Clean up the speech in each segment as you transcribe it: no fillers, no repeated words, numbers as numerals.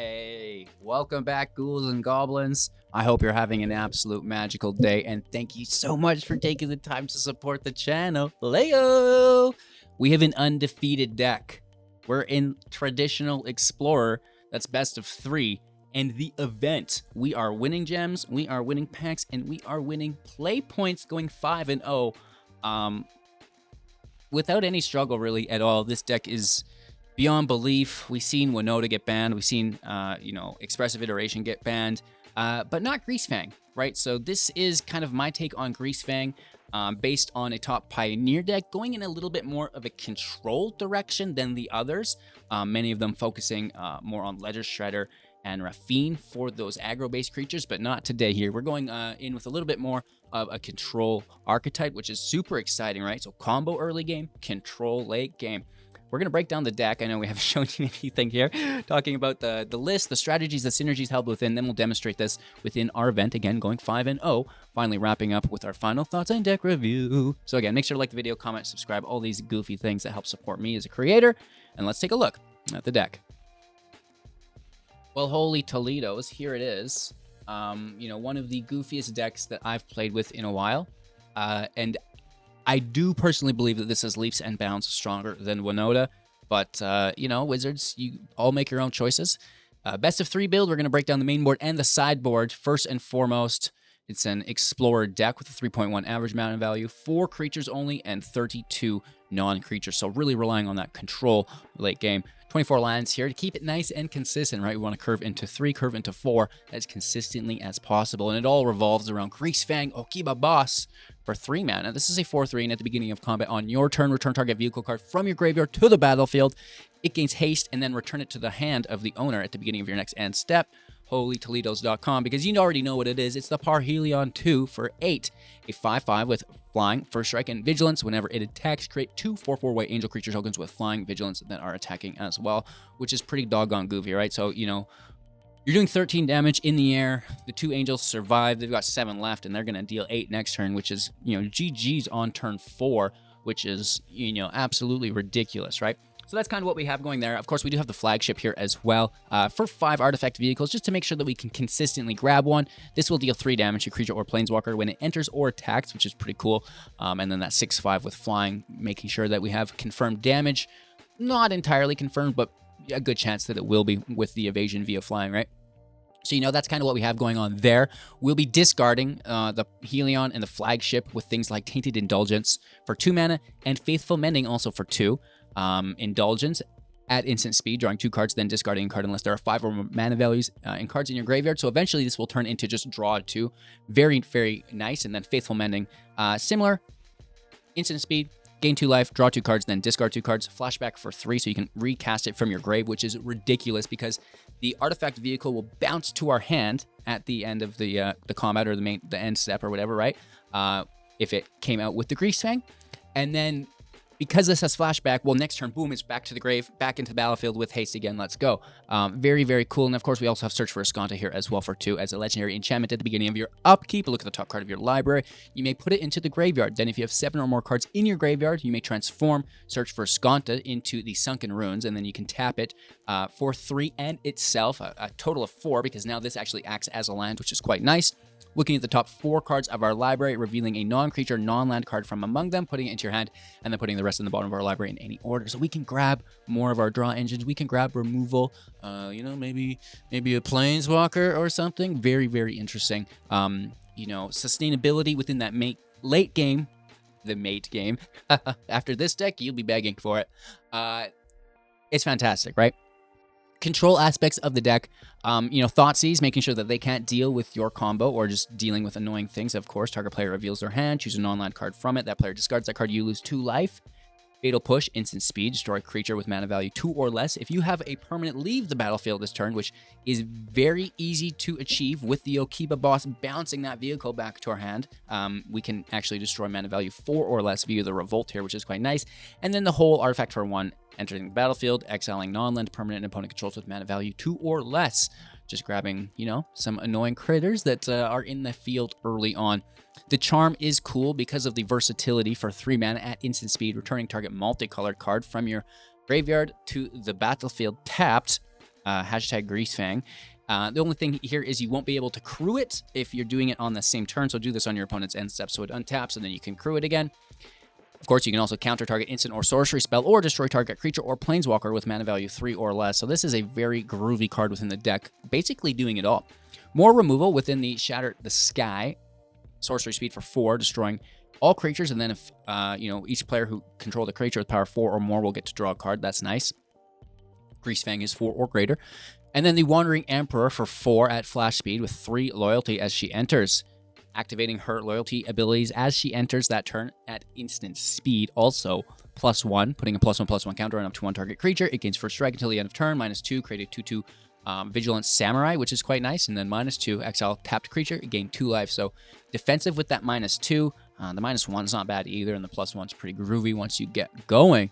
Hey, welcome back, ghouls and goblins. I hope you're having an absolute magical day, and thank you so much for taking the time to support the channel. Leo! We have an undefeated deck. We're in Traditional Explorer, that's best of 3, and the event. We are winning gems, we are winning packs, and we are winning play points, going 5-0. Without any struggle, really, at all. This deck is beyond belief. We've seen Winota get banned. We've seen, Expressive Iteration get banned, but not Greasefang, right? So this is kind of my take on Greasefang, based on a top Pioneer deck, going in a little bit more of a control direction than the others. Many of them focusing more on Ledger Shredder and Raffine for those aggro-based creatures, but not today here. We're going in with a little bit more of a control archetype, which is super exciting, right? So combo early game, control late game. We're going to break down the deck. I know we haven't shown you anything here, talking about the list, the strategies, the synergies held within. Then we'll demonstrate this within our event, again, going 5-0, finally wrapping up with our final thoughts and deck review. So again, make sure to like the video, comment, subscribe, all these goofy things that help support me as a creator. And let's take a look at the deck. Well, holy Toledo's, here it is. One of the goofiest decks that I've played with in a while. And I do personally believe that this is leaps and bounds stronger than Winota, but, Wizards, you all make your own choices. Best of 3 build, we're going to break down the main board and the sideboard. First and foremost, it's an Explorer deck with a 3.1 average mana value, 4 creatures only, and 32 non-creatures, so really relying on that control late game. 24 lands here to keep it nice and consistent, right? We want to curve into 3, curve into 4 as consistently as possible. And it all revolves around Greasefang Okiba Boss for 3 mana. This is a 4/3, and at the beginning of combat on your turn, return target vehicle card from your graveyard to the battlefield. It gains haste, and then return it to the hand of the owner at the beginning of your next end step. HolyToledos.com, because you already know what it is. It's the Parhelion II for 8. A 5/5 with flying, first strike, and vigilance. Whenever it attacks, create 2 4/4 white angel creature tokens with flying, vigilance that are attacking as well, which is pretty doggone goofy, right? So, you're doing 13 damage in the air. The 2 angels survive. They've got 7 left, and they're going to deal 8 next turn, which is, GG's on turn 4, which is, absolutely ridiculous, right? So that's kind of what we have going there. Of course, we do have the flagship here as well for 5 artifact vehicles, just to make sure that we can consistently grab one. This will deal 3 damage to creature or planeswalker when it enters or attacks, which is pretty cool. And then that 6/5 with flying, making sure that we have confirmed damage. Not entirely confirmed, but a good chance that it will be with the evasion via flying, right? So, that's kind of what we have going on there. We'll be discarding the Helion and the flagship with things like Tainted Indulgence for 2 mana and Faithful Mending also for 2. Indulgence at instant speed, drawing 2 cards, then discarding a card unless there are 5 or more mana values in cards in your graveyard. So eventually this will turn into just draw 2. Very, very nice. And then Faithful Mending, similar, instant speed, gain 2 life, draw 2 cards, then discard 2 cards, flashback for 3, so you can recast it from your grave, which is ridiculous because the artifact vehicle will bounce to our hand at the end of the combat or the end step or whatever, right? If it came out with the Greasefang. And then because this has flashback, well, next turn, boom, it's back to the grave, back into the battlefield with haste again. Let's go. Very, very cool. And of course, we also have Search for Escanta here as well for 2 as a legendary enchantment at the beginning of your upkeep. Look at the top card of your library. You may put it into the graveyard. Then if you have 7 or more cards in your graveyard, you may transform Search for Escanta into the Sunken Ruins, and then you can tap it for 3 and itself, a total of 4, because now this actually acts as a land, which is quite nice. Looking at the top 4 cards of our library, revealing a non-creature, non-land card from among them, putting it into your hand, and then putting the rest in the bottom of our library in any order. So we can grab more of our draw engines. We can grab removal, maybe a planeswalker or something. Very, very interesting. Sustainability within that late game, the mate game. After this deck, you'll be begging for it. It's fantastic, right? Control aspects of the deck, Thoughtseize, making sure that they can't deal with your combo or just dealing with annoying things. Of course, target player reveals their hand, choose a non-land card from it. That player discards that card, you lose 2 life. Fatal Push, instant speed, destroy a creature with mana value 2 or less. If you have a permanent leave the battlefield this turn, which is very easy to achieve with the Okiba Boss bouncing that vehicle back to our hand, we can actually destroy mana value 4 or less via the Revolt here, which is quite nice. And then the whole artifact for 1, entering the battlefield, exiling non-land permanent opponent controls with mana value 2 or less. Just grabbing, some annoying critters that are in the field early on. The charm is cool because of the versatility for 3 mana at instant speed, returning target multicolored card from your graveyard to the battlefield tapped. hashtag Greasefang. The only thing here is you won't be able to crew it if you're doing it on the same turn. So do this on your opponent's end step so it untaps, and then you can crew it again. Of course, you can also counter target instant or sorcery spell or destroy target creature or planeswalker with mana value 3 or less. So this is a very groovy card within the deck, basically doing it all. More removal within the Shatter the Sky. Sorcery speed for 4, destroying all creatures. And then if, each player who controls a creature with power 4 or more will get to draw a card. That's nice. Greasefang is 4 or greater. And then the Wandering Emperor for 4 at flash speed with 3 loyalty as she enters. Activating her loyalty abilities as she enters that turn at instant speed. Also, +1, putting a +1/+1 counter on up to 1 target creature. It gains first strike until the end of turn. -2, create a 2/2 Vigilance Samurai, which is quite nice. And then -2, exile tapped creature. It gained 2 life. So defensive with that -2. The -1 is not bad either. And the +1 is pretty groovy once you get going.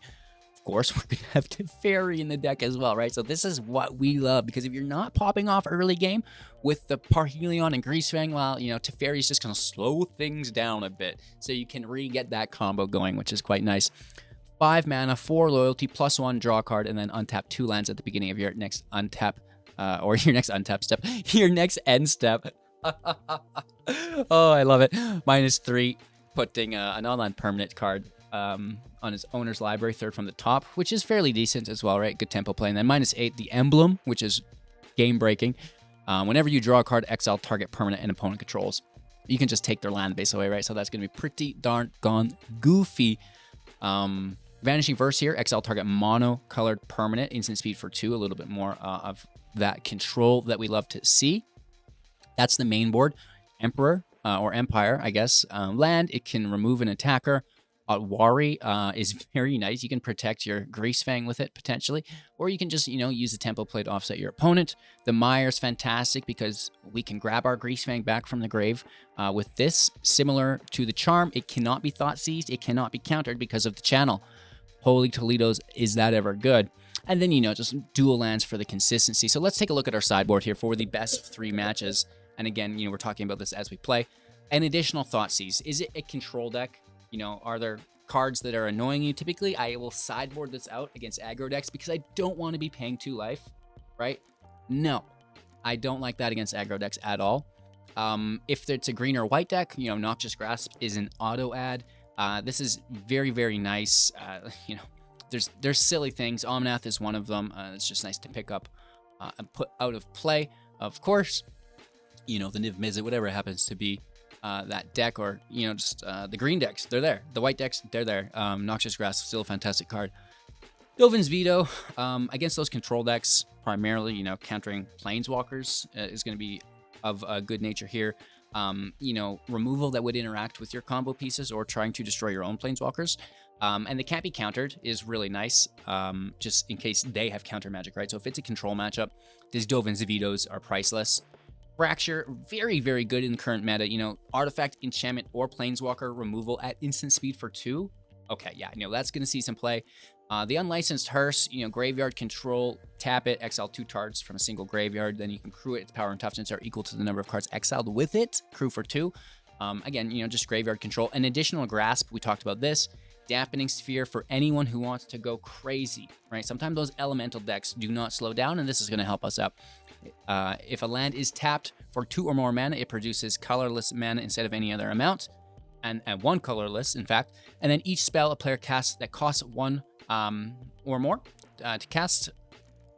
Of course, we're going to have Teferi in the deck as well, right? So this is what we love, because if you're not popping off early game with the Parhelion and Greasefang, well, Teferi is just going to slow things down a bit so you can get that combo going, which is quite nice. 5 mana, 4 loyalty, +1 draw card, and then untap 2 lands at the beginning of your next untap, or your next untap step, your next end step. Oh, I love it. -3, putting an online permanent card on his owner's library, 3rd from the top, which is fairly decent as well, right? Good tempo play. And then -8, the Emblem, which is game breaking. Whenever you draw a card, exile target permanent and opponent controls. You can just take their land base away, right? So that's going to be pretty darn gone goofy. Vanishing Verse here, exile target mono-colored permanent, instant speed for 2, a little bit more of that control that we love to see. That's the main board. Emperor, or Empire, I guess. Land, it can remove an attacker. Wari is very nice. You can protect your Greasefang with it, potentially. Or you can just, use the tempo play to offset your opponent. The Mire's fantastic because we can grab our Greasefang back from the grave. With this, similar to the Charm, it cannot be thought seized. It cannot be countered because of the channel. Holy Toledo's, is that ever good? And then, just dual lands for the consistency. So let's take a look at our sideboard here for the best 3 matches. And again, we're talking about this as we play. An additional thought seize. Is it a control deck? Are there cards that are annoying you? Typically, I will sideboard this out against aggro decks because I don't want to be paying 2 life, right? No, I don't like that against aggro decks at all. If it's a green or white deck, Noxious Grasp is an auto add. This is very, very nice. There's silly things. Omnath is one of them. It's just nice to pick up and put out of play. Of course, the Niv Mizzet, whatever it happens to be. That deck, or just the green decks, they're there. The white decks, they're there. Noxious Grasp, still a fantastic card. Dovin's Veto, against those control decks, primarily, countering planeswalkers is going to be of a good nature here. Removal that would interact with your combo pieces or trying to destroy your own planeswalkers. And they can't be countered is really nice, just in case they have counter magic, right? So if it's a control matchup, these Dovin's Vetoes are priceless. Fracture, very, very good in the current meta. Artifact, enchantment, or planeswalker removal at instant speed for 2. Okay, yeah, that's going to see some play. The Unlicensed Hearse, graveyard control, tap it, exile 2 cards from a single graveyard, then you can crew it. Its power and toughness are equal to the number of cards exiled with it. Crew for 2. Again, just graveyard control. An additional Grasp, we talked about this. Dampening Sphere for anyone who wants to go crazy, right? Sometimes those elemental decks do not slow down, and this is going to help us out. If a land is tapped for 2 or more mana, it produces colorless mana instead of any other amount, and 1 colorless, in fact. And then each spell a player casts that costs 1 or more to cast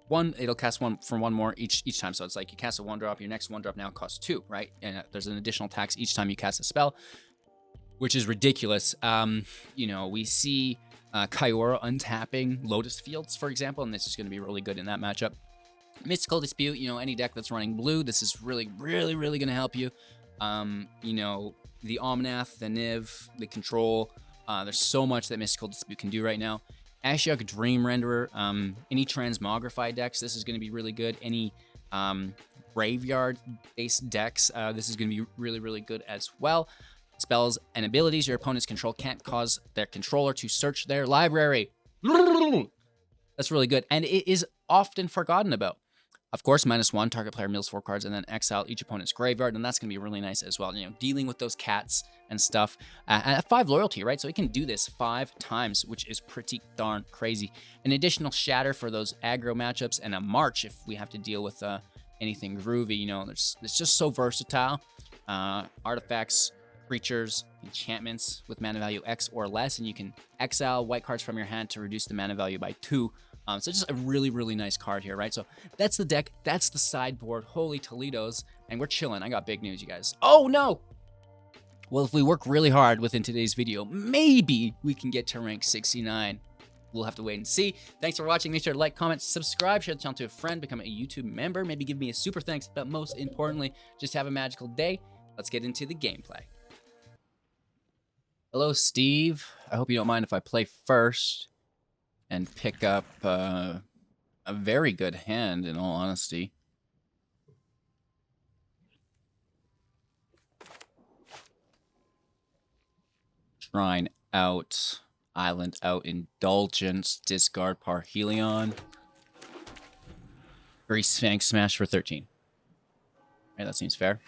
1, it'll cast 1 for 1 more each time. So it's like you cast a 1-drop, your next 1-drop now costs 2, right? And there's an additional tax each time you cast a spell, which is ridiculous. We see Kaiora untapping Lotus Fields, for example, and this is going to be really good in that matchup. Mystical Dispute, any deck that's running blue, this is really, really, really going to help you. The Omnath, the Niv, the Control, there's so much that Mystical Dispute can do right now. Ashiok Dream Renderer, any Transmogrify decks, this is going to be really good. Any graveyard-based decks, this is going to be really, really good as well. Spells and abilities your opponent's control can't cause their controller to search their library. That's really good, and it is often forgotten about. Of course, -1, target player mills 4 cards and then exile each opponent's graveyard, and that's going to be really nice as well. You know, dealing with those cats and stuff. At 5 loyalty, right? So we can do this 5 times, which is pretty darn crazy. An additional shatter for those aggro matchups, and a march if we have to deal with anything groovy. You know, it's just so versatile. Artifacts, creatures, enchantments with mana value X or less, and you can exile white cards from your hand to reduce the mana value by 2. So just a really, really nice card here, right? So that's the deck. That's the sideboard. Holy Toledos. And we're chilling. I got big news, you guys. Oh, no! Well, if we work really hard within today's video, maybe we can get to rank 69. We'll have to wait and see. Thanks for watching. Make sure to like, comment, subscribe, share the channel to a friend, become a YouTube member, maybe give me a super thanks, but most importantly, just have a magical day. Let's get into the gameplay. Hello, Steve. I hope you don't mind if I play first and pick up a very good hand, in all honesty. Shrine out, island out, indulgence, discard Parhelion. Greasefang smash for 13. Right, that seems fair.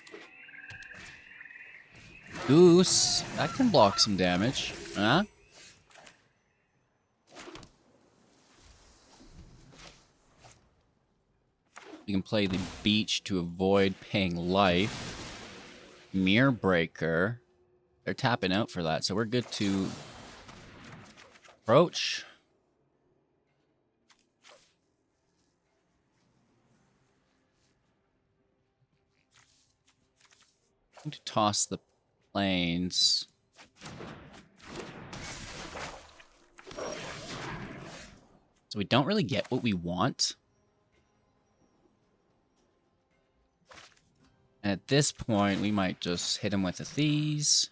Goose, that can block some damage, huh? You can play the beach to avoid paying life. Mirror Breaker. They're tapping out for that, so we're good to approach. I'm going to toss the planes. So we don't really get what we want. And at this point, we might just hit him with a these.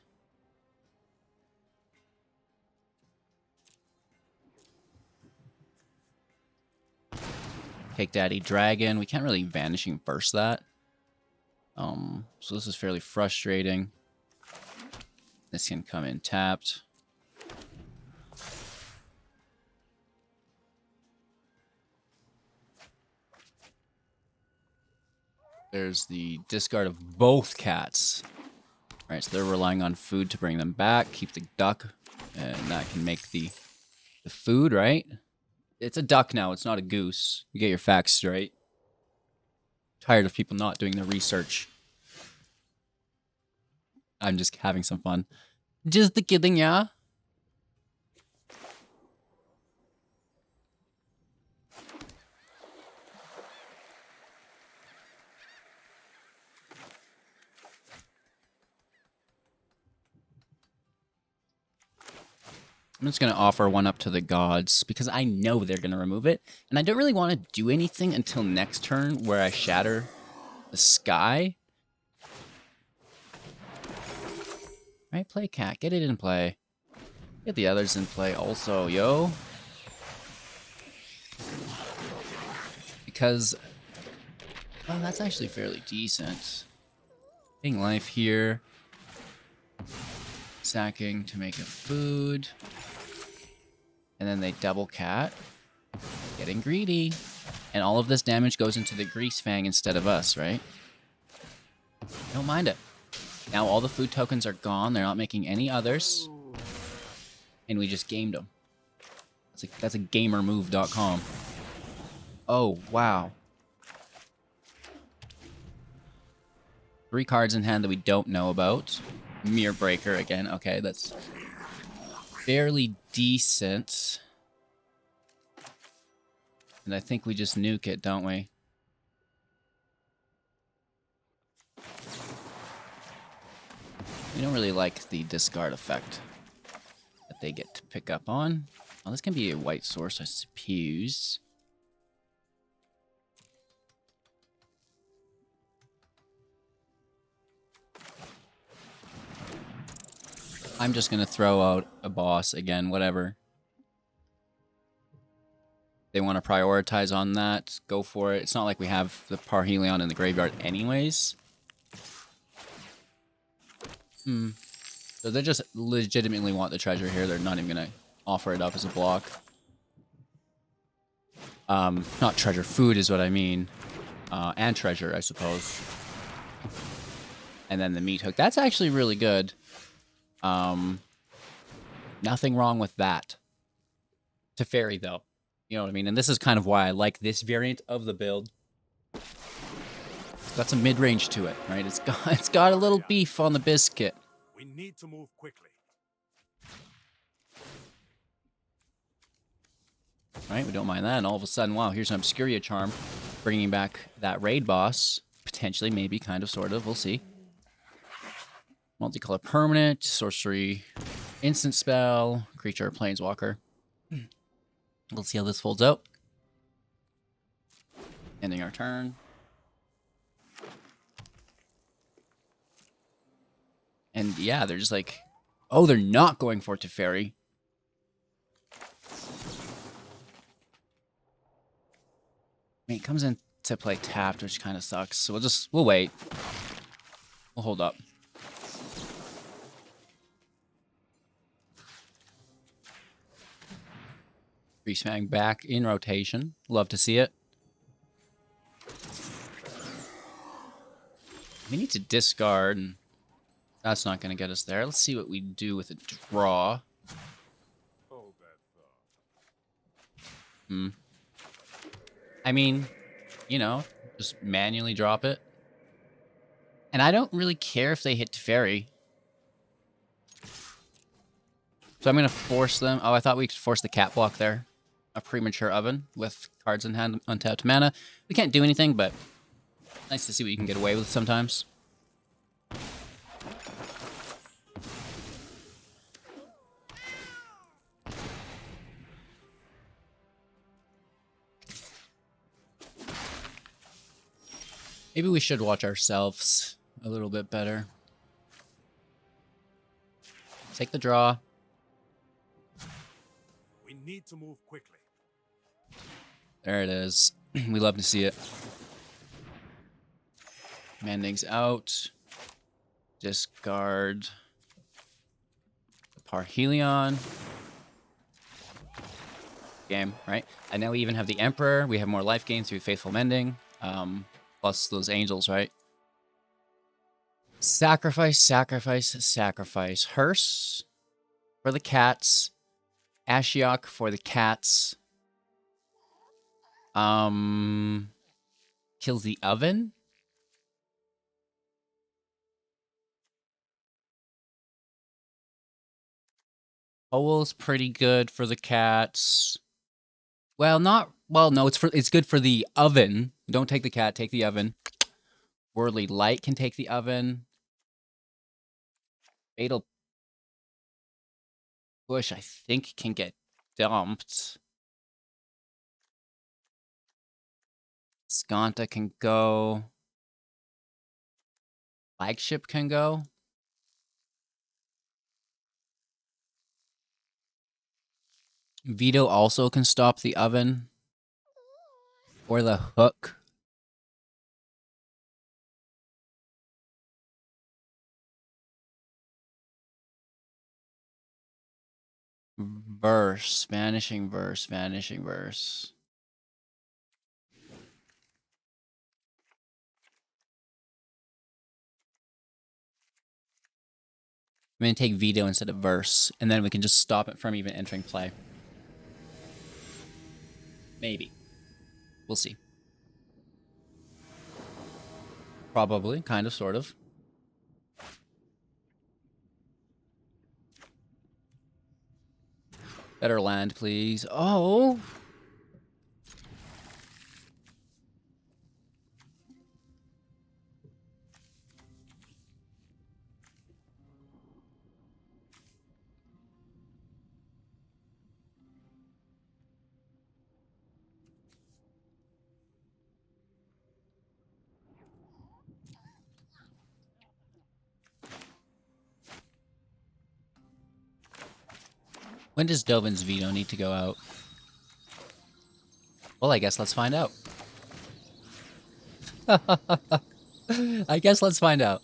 Take Daddy Dragon. We can't really Vanishing Burst that. So this is fairly frustrating. This can come in tapped. There's the discard of both cats. All right, so they're relying on food to bring them back. Keep the duck, and that can make the food, right? It's a duck now, it's not a goose. You get your facts straight. Tired of people not doing their research. I'm just having some fun. Just kidding, yeah? I'm just going to offer one up to the gods because I know they're going to remove it. And I don't really want to do anything until next turn where I shatter the sky. Right, play cat. Get it in play. Get the others in play also, yo. Because, well, that's actually fairly decent. Paying life here. Sacking to make a food. And then they double cat. Getting greedy. And all of this damage goes into the Greasefang instead of us, right? Don't mind it. Now all the food tokens are gone. They're not making any others. And we just gamed them. That's a gamermove.com. Oh, wow. 3 cards in hand that we don't know about. Mirror Breaker again. Okay, that's fairly decent. And I think we just nuke it, don't we? We don't really like the discard effect that they get to pick up on. Well, this can be a white source, I suppose. I'm just going to throw out a boss again, whatever. They want to prioritize on that, go for it. It's not like we have the Parhelion in the graveyard anyways. So they just legitimately want the treasure here. They're not even going to offer it up as a block. Not treasure, food is what I mean. And treasure, I suppose. And then the meat hook. That's actually really good. Nothing wrong with that. Teferi, though. You know what I mean? And this is kind of why I like this variant of the build. It's got some mid-range to it, right? It's got a little beef on the biscuit. We need to move quickly. Right, we don't mind that. And all of a sudden, wow, here's an Obscuria Charm. Bringing back that raid boss. Potentially, maybe, kind of, sort of. We'll see. Multicolor permanent, sorcery, instant spell, creature, planeswalker. Let's see how this folds out. Ending our turn. And yeah, they're just like, oh, they're not going for Teferi. I mean, it comes in to play tapped, which kind of sucks. So we'll wait. We'll hold up. Greasefang back in rotation. Love to see it. We need to discard, and that's not going to get us there. Let's see what we do with a draw. Hold that thought. I mean, you know, just manually drop it. And I don't really care if they hit Teferi. So I'm going to force them. Oh, I thought we could force the cat block there. A premature oven with cards in hand, untapped mana. We can't do anything, but nice to see what you can get away with sometimes. Maybe we should watch ourselves a little bit better. Take the draw. We need to move quickly. There it is. We love to see it. Manding's out. Discard. Parhelion. Game, right? And now we even have the Emperor. We have more life gain through Faithful Mending. Plus those angels, right? Sacrifice, sacrifice, sacrifice. Hearse for the cats. Ashiok for the cats. Kills the oven. Owl's pretty good for the cats. Well, no, it's good for the oven. Don't take the cat, take the oven. Worldly Light can take the oven. Fatal Push, I think, can get dumped. Skanta can go. Flagship can go. Veto also can stop the oven. Or the hook. Verse. Vanishing verse. Vanishing verse. I'm going to take veto instead of verse, and then we can just stop it from even entering play. Maybe. We'll see. Probably. Kind of, sort of. Better land, please. Oh! When does Dovin's veto need to go out? Well, I guess let's find out. I guess let's find out.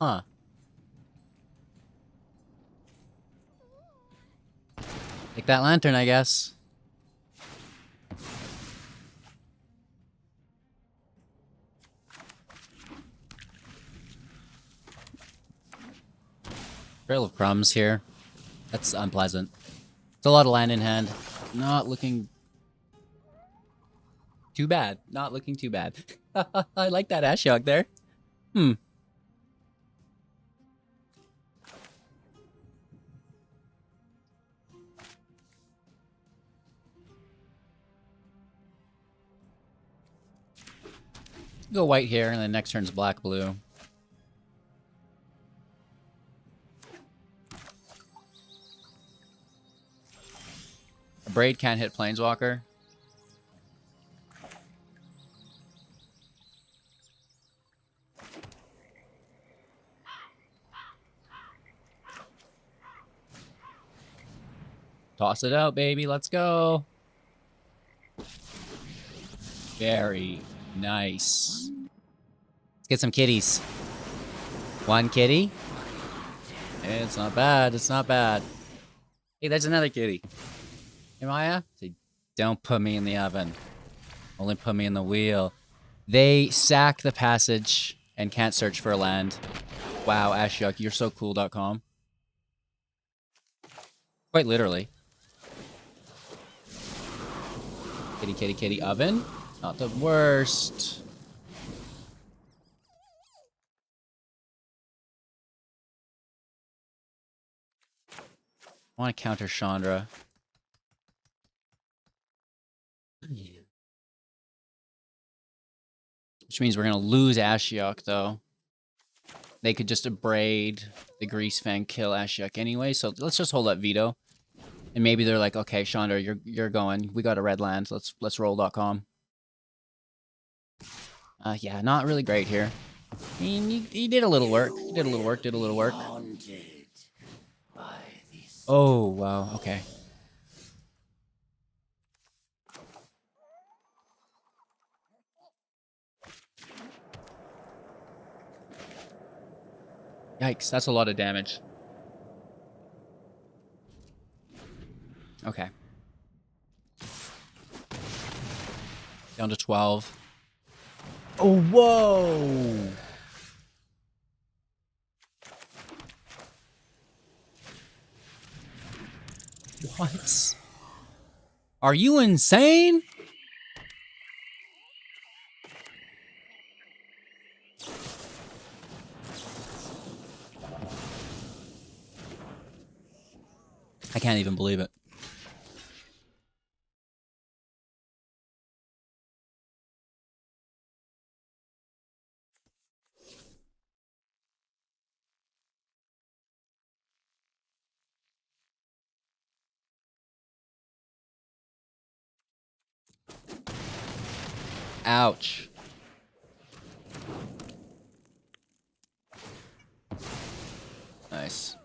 Huh. Take that lantern, I guess. Trail of Crumbs here. That's unpleasant. It's a lot of land in hand. Not looking too bad. Not looking too bad. I like that Ashiok there. Go white here, and then next turn's black-blue. A Braid can't hit Planeswalker. Toss it out, baby. Let's go. Very nice. Let's get some kitties. One kitty. Hey, it's not bad. It's not bad. Hey, there's another kitty. Hey, Maya? Say, don't put me in the oven. Only put me in the wheel. They sack the passage and can't search for a land. Wow, Ashiok, you're so cool.com. Quite literally. Kitty, kitty, kitty, oven. Not the worst. I want to counter Chandra. Which means we're going to lose Ashiok, though. They could just abrade the Greasefang, kill Ashiok anyway, so let's just hold that veto. And maybe they're like, okay, Chandra, you're going. We got a red land. Let's roll.com. Yeah, not really great here. I mean, he did a little work. Did a little work. Oh, wow, okay. Yikes, that's a lot of damage. Okay. Down to 12. Oh, whoa! What? Are you insane? I can't even believe it. Ouch. Nice.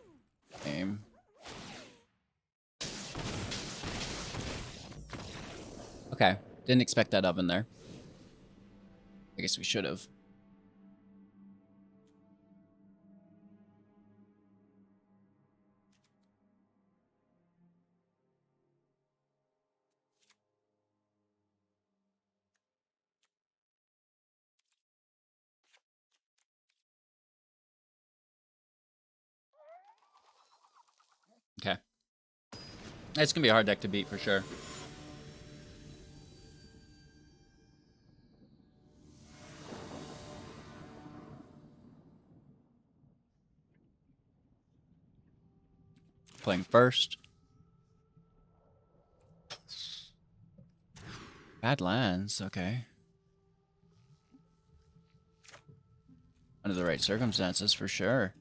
Aim. Okay. Didn't expect that oven there. I guess we should have. Okay. It's going to be a hard deck to beat for sure. Playing first. Bad lands, okay. Under the right circumstances, for sure.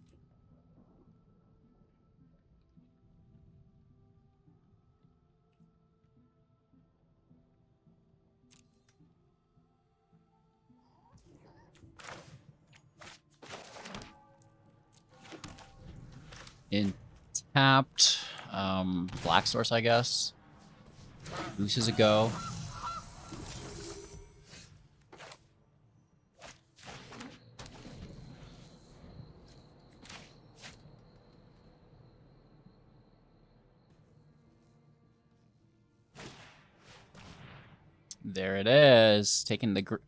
In tapped, Black Source, I guess. Goose is a go. There it is. Taking the...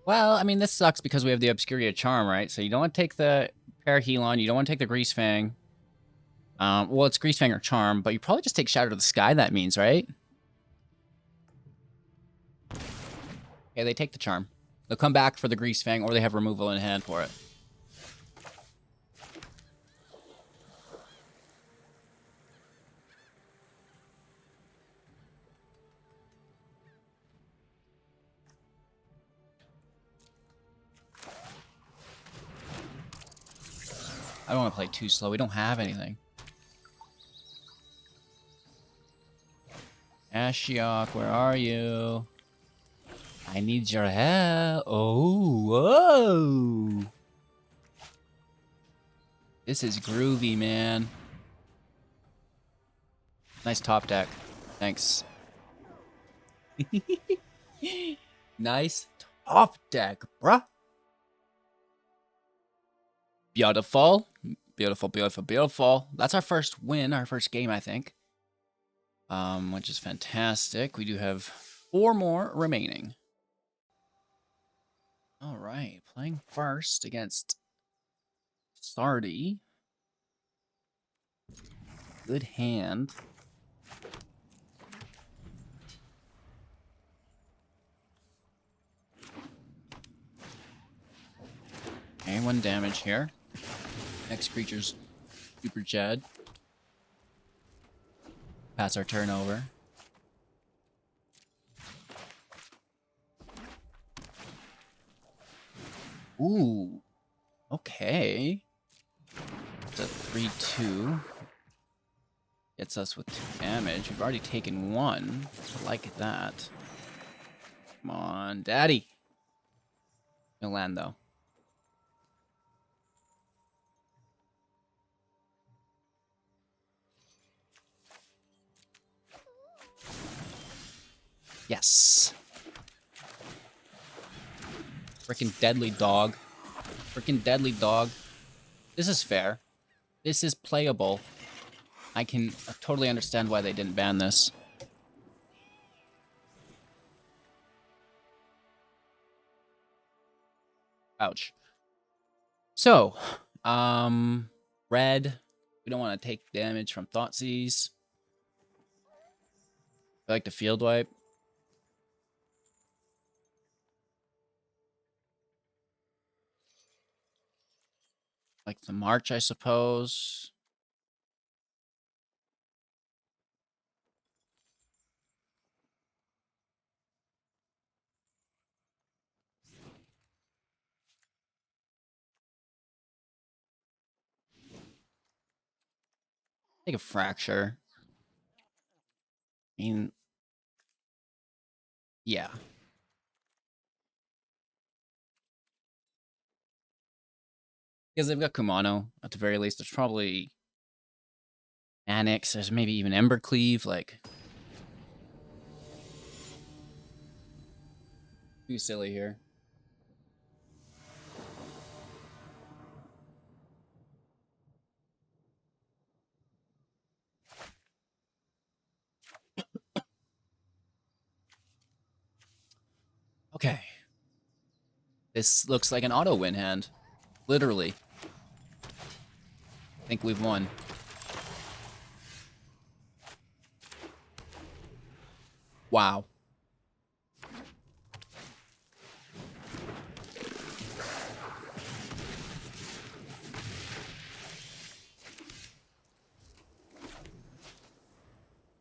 Well, I mean, this sucks because we have the Obscuria Charm, right? So you don't want to take the Parhelion. You don't want to take the Greasefang. Well, it's Greasefang or Charm, but you probably just take Shatter to the Sky, that means, right? Okay, they take the Charm. They'll come back for the Greasefang, or they have removal in hand for it. I don't want to play too slow. We don't have anything. Ashiok, where are you? I need your help. Oh, whoa. This is groovy, man. Nice top deck. Thanks. Nice top deck, bruh. Beautiful. Beautiful, beautiful, beautiful. That's our first win, our first game, I think. Which is fantastic. We do have 4 more remaining. All right, playing first against Sardi. Good hand. Okay, 1 damage here. Next creature's Super Jed. Pass our turn over. Ooh. Okay. It's a 3/2. Gets us with 2 damage. We've already taken 1. I like that. Come on, daddy. No land, though. Yes. Freaking deadly dog. Freaking deadly dog. This is fair. This is playable. I can totally understand why they didn't ban this. Ouch. So, red. We don't want to take damage from Thoughtseize. I like to field wipe. Like the March, I suppose. Take a fracture. I mean, yeah. Because they've got Kumano, at the very least. There's probably Annex. There's maybe even Embercleave. Like, too silly here. Okay. This looks like an auto win hand. Literally. I think we've won. Wow.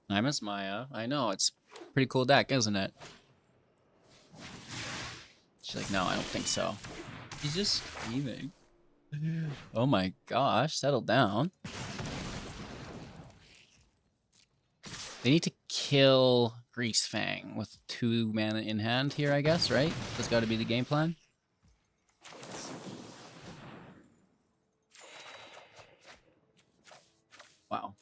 I miss Maya. I know, it's a pretty cool deck, isn't it? She's like, no, I don't think so. She's just screaming. Oh my gosh, settle down. They need to kill Greasefang with 2 mana in hand here, I guess, right? That's got to be the game plan. Wow.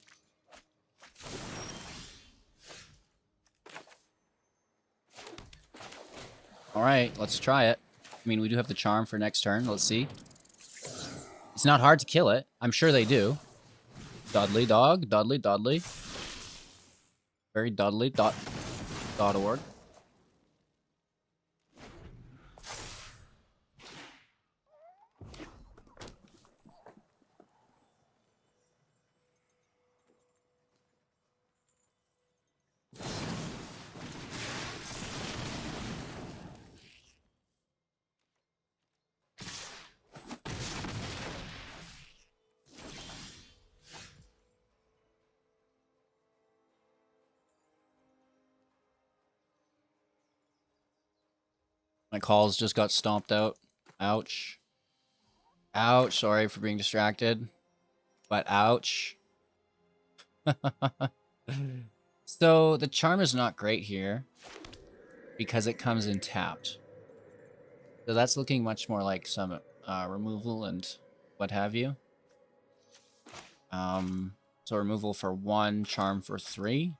All right, let's try it. I mean, we do have the charm for next turn. Let's see. It's not hard to kill it. I'm sure they do. Dudley dog, Dudley, Dudley. Very Dudley, .org. My calls just got stomped out. Ouch. Ouch. Sorry for being distracted. But ouch. So the charm is not great here because it comes in tapped. So that's looking much more like some removal and what have you. So removal for 1, charm for 3.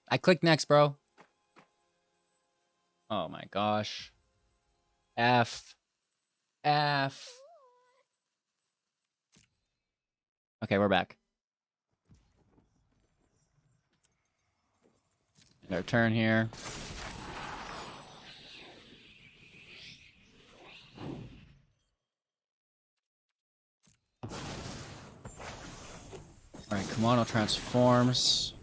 I clicked next, bro. Oh my gosh. F. F. Okay, we're back. And our turn here. Alright, Kumano transforms.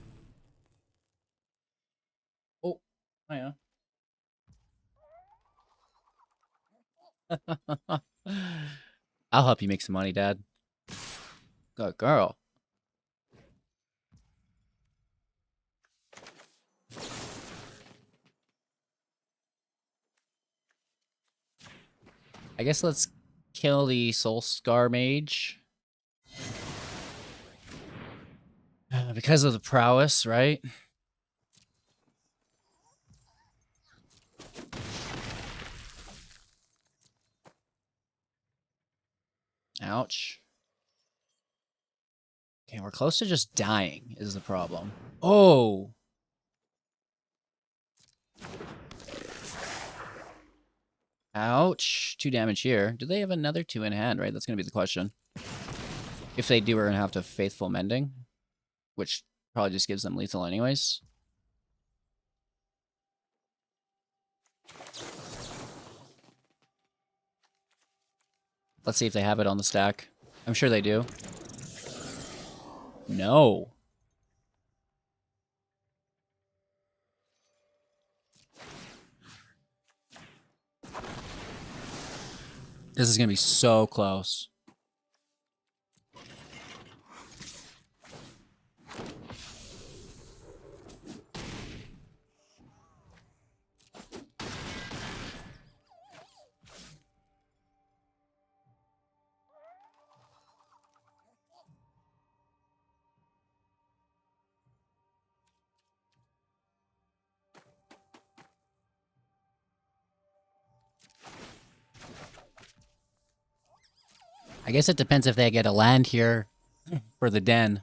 Oh, yeah. I'll help you make some money, Dad. Good girl. I guess let's kill the Soul Scar Mage. Because of the prowess, right? Ouch. Okay, we're close to just dying is the problem. Oh! Ouch. 2 damage here. Do they have another 2 in hand, right? That's going to be the question. If they do, we're going to have to Faithful Mending, which probably just gives them lethal anyways. Let's see if they have it on the stack. I'm sure they do. No. This is going to be so close. I guess it depends if they get a land here for the den.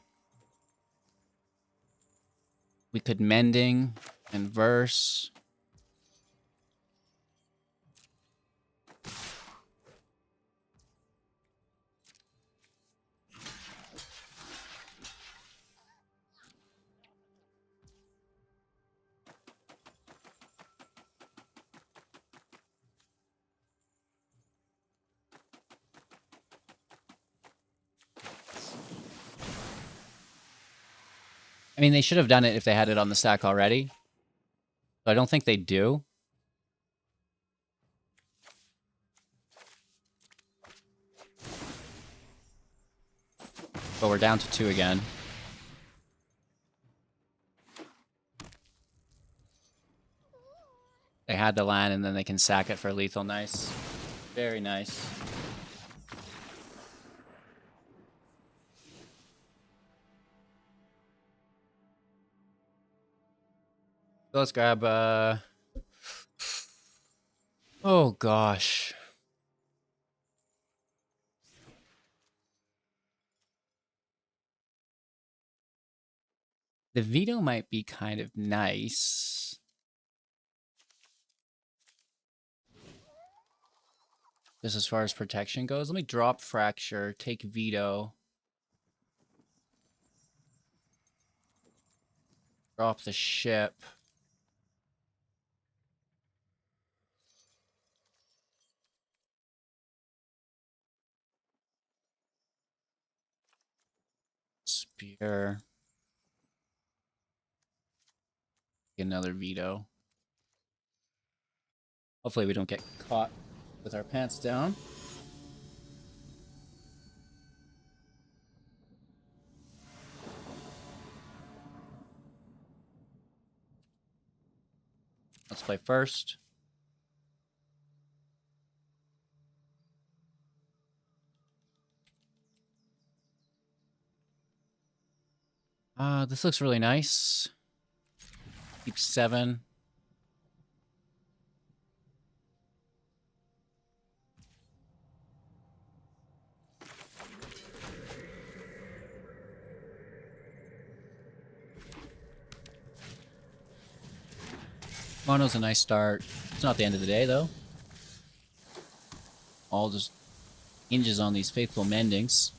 We could Mending and Verse. I mean, they should have done it if they had it on the stack already. But I don't think they do. But we're down to 2 again. They had the land and then they can sack it for lethal. Nice. Very nice. So let's grab, oh gosh. The veto might be kind of nice. Just as far as protection goes. Let me drop Fracture, take Veto. Drop the ship. Spear. Another Veto. Hopefully we don't get caught with our pants down. Let's play first. This looks really nice. Keep 7. Mono's a nice start. It's not the end of the day, though. All just hinges on these faithful mendings.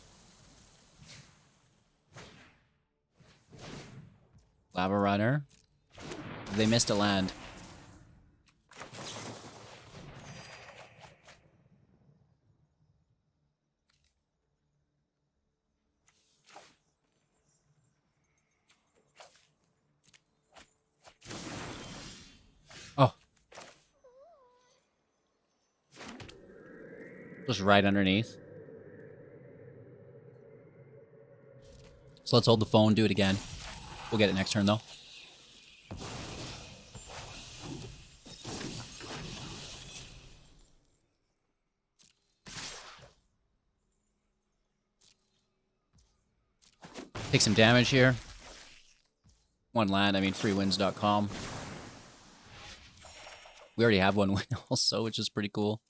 Lava Runner. They missed a land. Oh. Just right underneath. So let's hold the phone, do it again. We'll get it next turn, though. Take some damage here. 1 land, I mean freewins.com. We already have 1 win also, which is pretty cool.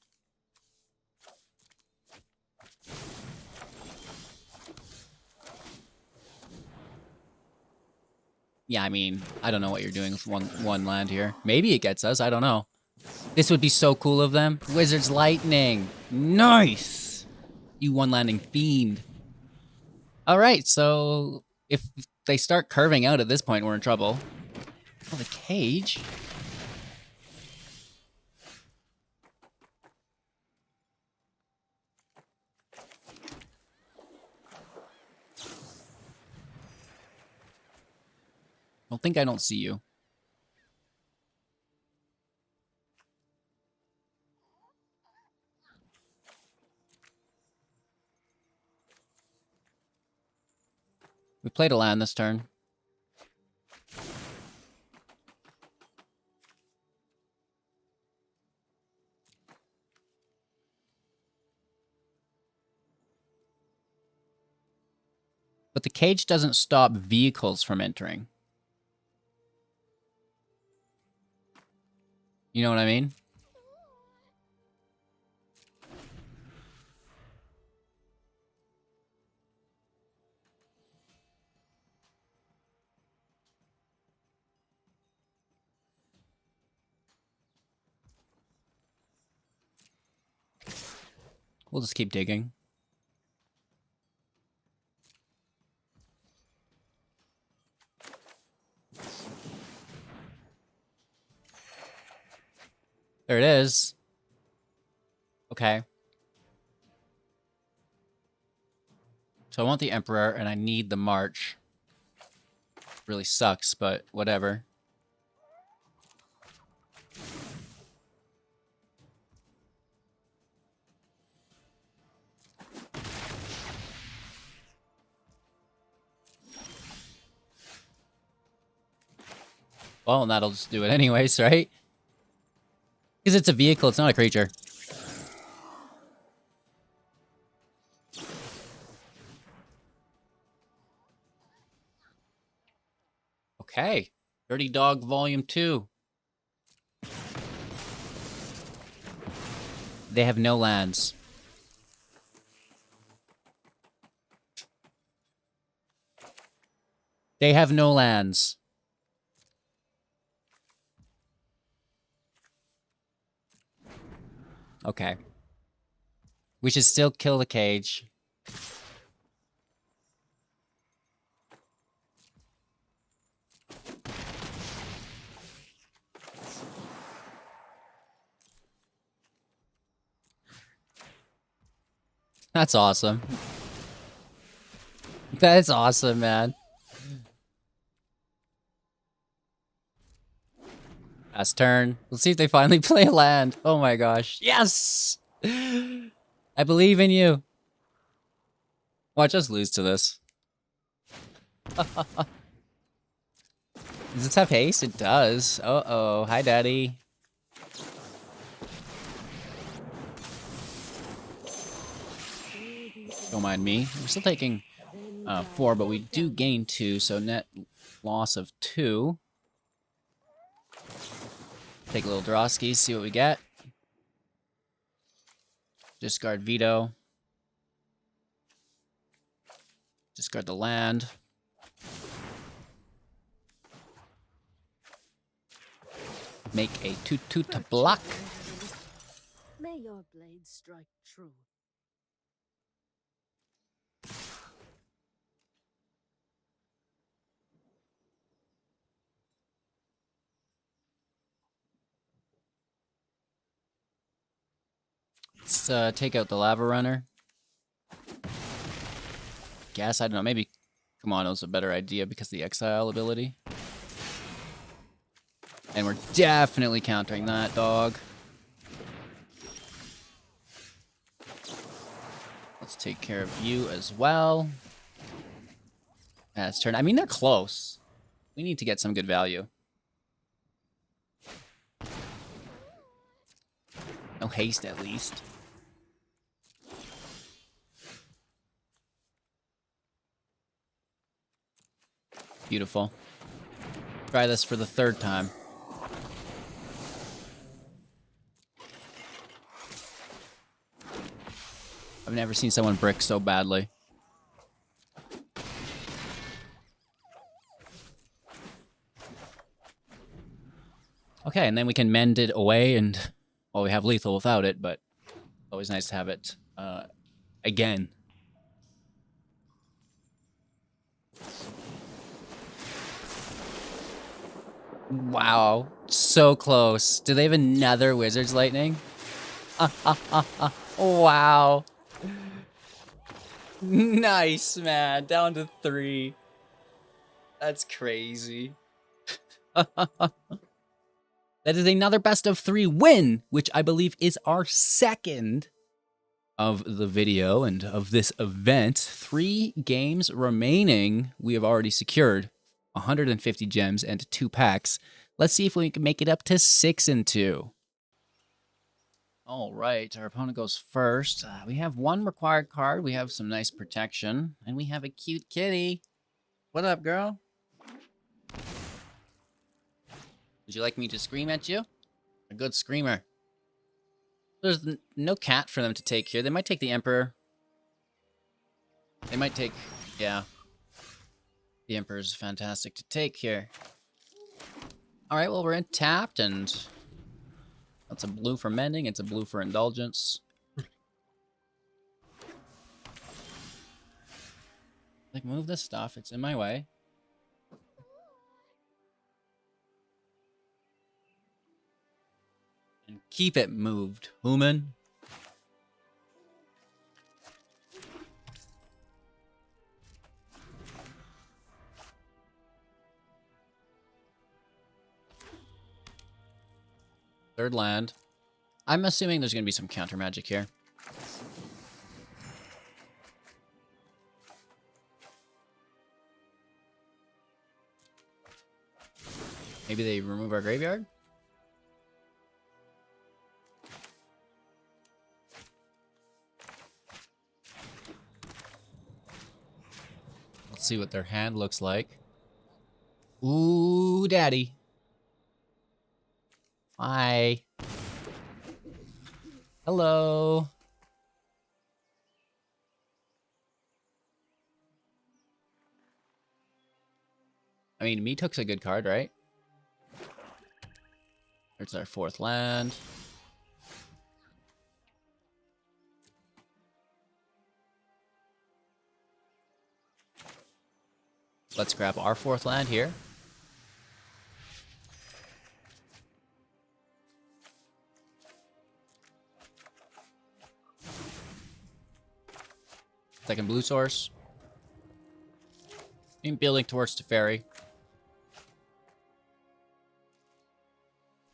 Yeah, I mean, I don't know what you're doing with one land here. Maybe it gets us, I don't know. This would be so cool of them. Wizard's Lightning. Nice! You 1-landing fiend. Alright, so if they start curving out at this point, we're in trouble. Oh, the cage? Don't think I don't see you. We played a land this turn. But the cage doesn't stop vehicles from entering. You know what I mean? We'll just keep digging. There it is. Okay. So I want the Emperor, and I need the March. Really sucks, but whatever. Well, and that'll just do it anyways, right? Because it's a vehicle, it's not a creature. Okay. Dirty Dog Volume 2. They have no lands. They have no lands. Okay. We should still kill the cage. That's awesome. That's awesome, man. Last turn. Let's see if they finally play a land. Oh my gosh. Yes! I believe in you. Watch us lose to this. Does this have haste? It does. Uh-oh. Hi, Daddy. Don't mind me. We're still taking 4, but we do gain 2, so net loss of 2. Take a little Drosky, see what we get. Discard Veto. Discard the land. Make a 2/2 to block. May your blade strike true. Let's take out the Lava Runner. Guess, I don't know, maybe Kumano's a better idea because of the Exile ability. And we're definitely countering that, dog. Let's take care of you as well. That's turn. I mean, they're close. We need to get some good value. No haste, at least. Beautiful. Try this for the 3rd time. I've never seen someone brick so badly. Okay, and then we can mend it away, and well, we have lethal without it, but always nice to have it again. Wow, so close. Do they have another Wizard's Lightning? Wow. Nice, man. Down to 3. That's crazy. That is another best of 3 win, which I believe is our 2nd of the video and of this event. 3 games remaining. We have already secured 150 gems and 2 packs. Let's see if we can make it up to 6 and 2. All right, our opponent goes first. We have 1 required card. We have some nice protection, and we have a cute kitty. What up, girl? Would you like me to scream at you? A good screamer. There's no cat for them to take here. They might take the Emperor. They might take... yeah. The Emperor's fantastic to take here. Alright, well, we're in tapped, and... that's a blue for Mending. It's a blue for Indulgence. Like, move this stuff. It's in my way. And keep it moved, human. Third land. I'm assuming there's going to be some counter magic here. Maybe they remove our graveyard? Let's see what their hand looks like. Ooh, daddy. Hi. Hello. I mean, me took's a good card, right? There's our 4th land. Let's grab our 4th land here. Second blue source. I'm building towards Teferi.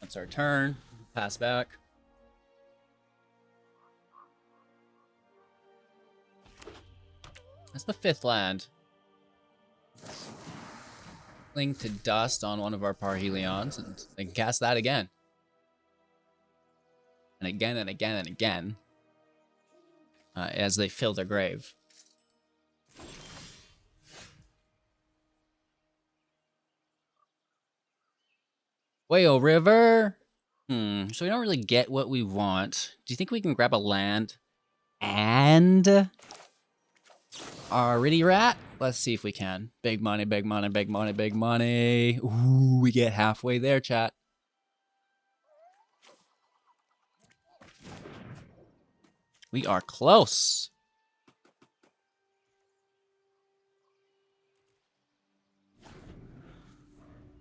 That's our turn. Pass back. That's the 5th land. Cling to dust on one of our Parhelions, and they can cast that again. And again and again and again. As they fill their grave. Whale River! So we don't really get what we want. Do you think we can grab a land and our Riddy Rat? Let's see if we can. Big money, big money, big money, big money. Ooh, we get halfway there, chat. We are close.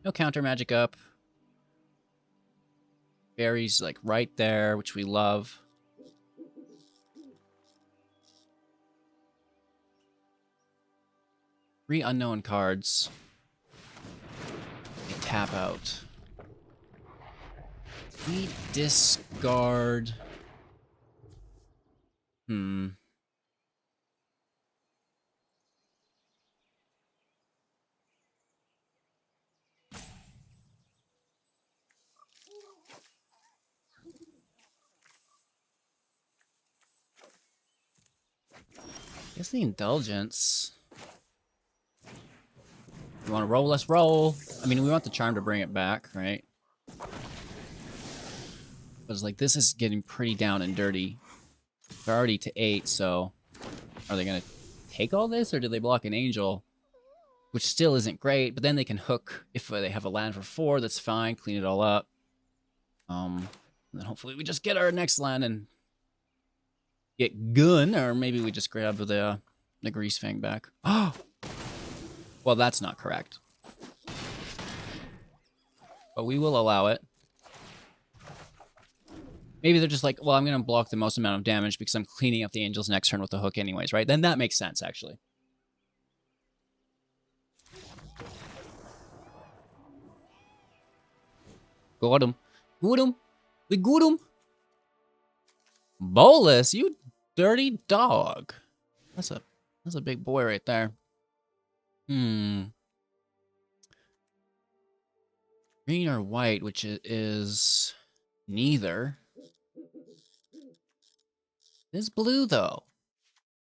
No counter magic up. Fairies like right there, which we love. Three unknown cards. They tap out. We discard. I guess the Indulgence. You want to roll? Let's roll. I mean, we want the Charm to bring it back, right? But it's like, this is getting pretty down and dirty. They're already to 8, so are they going to take all this, or do they block an Angel? Which still isn't great, but then they can hook. If they have a land for 4, that's fine. Clean it all up. And then hopefully we just get our next land and get Gun, or maybe we just grab the Greasefang back. Oh! Well, that's not correct. But we will allow it. Maybe they're just like, well, I'm going to block the most amount of damage because I'm cleaning up the Angels next turn with the hook anyways, right? Then that makes sense, actually. Got him. Got him. We got him. Bolus, you dirty dog. That's a big boy right there. Green or white, which is neither. It's blue, though.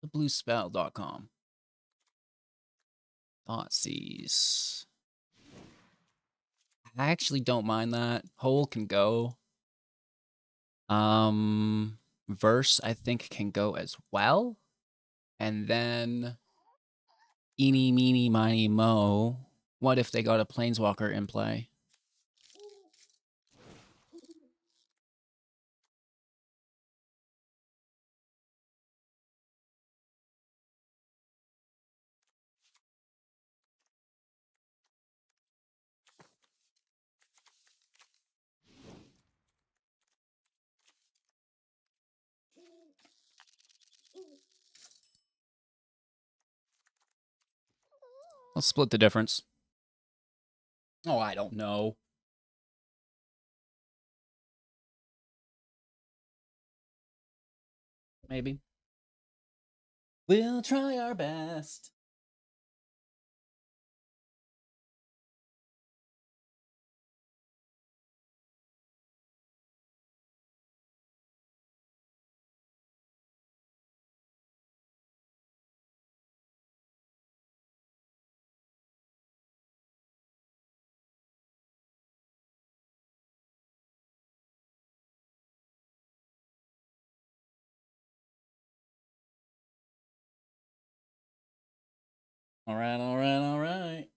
TheBlueSpell.com. Thoughtseize. I actually don't mind that. Hole can go. Verse, I think, can go as well. And then eeny, meeny, miny, mo. What if they got a Planeswalker in play? Let's split the difference. Oh, I don't know. Maybe. We'll try our best. All right, all right, all right.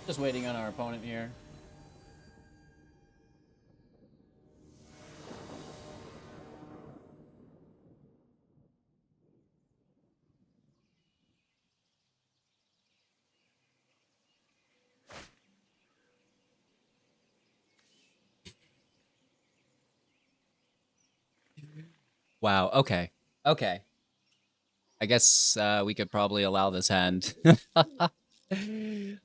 Just waiting on our opponent here. Wow, okay. Okay. I guess we could probably allow this hand.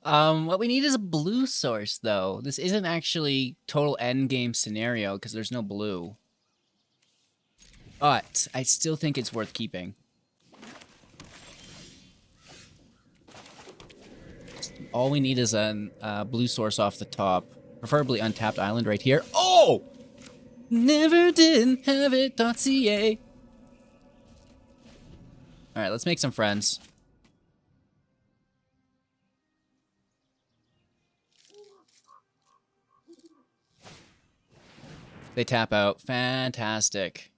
What we need is a blue source, though. This isn't actually total endgame scenario because there's no blue. But I still think it's worth keeping. All we need is a blue source off the top. Preferably untapped island right here. Oh! Never did have it.ca. Alright, let's make some friends. They tap out. Fantastic.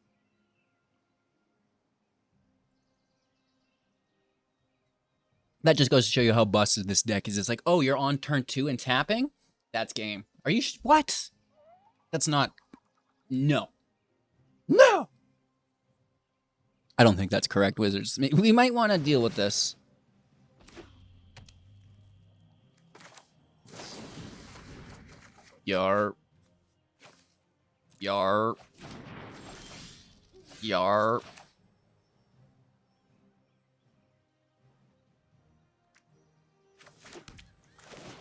That just goes to show you how busted this deck is. It's like, oh, you're on turn 2 and tapping? That's game. Are you what? That's not... No. No! I don't think that's correct, Wizards. We might want to deal with this. Yar. Yar. Yar.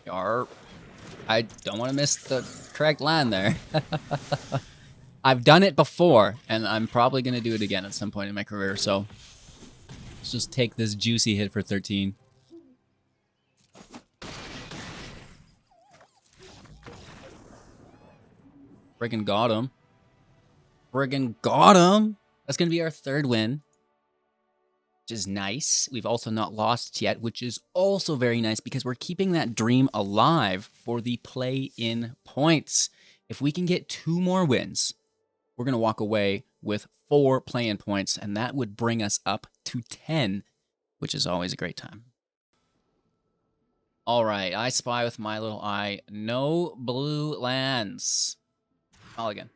Yar. I don't want to miss the correct land there. I've done it before, and I'm probably going to do it again at some point in my career, so let's just take this juicy hit for 13. Friggin' got him. Friggin' got him! That's going to be our 3rd win, which is nice. We've also not lost yet, which is also very nice because we're keeping that dream alive for the play-in points. If we can get 2 more wins, we're going to walk away with 4 play-in points, and that would bring us up to 10, which is always a great time. All right, I spy with my little eye. No blue lands. Mulligan.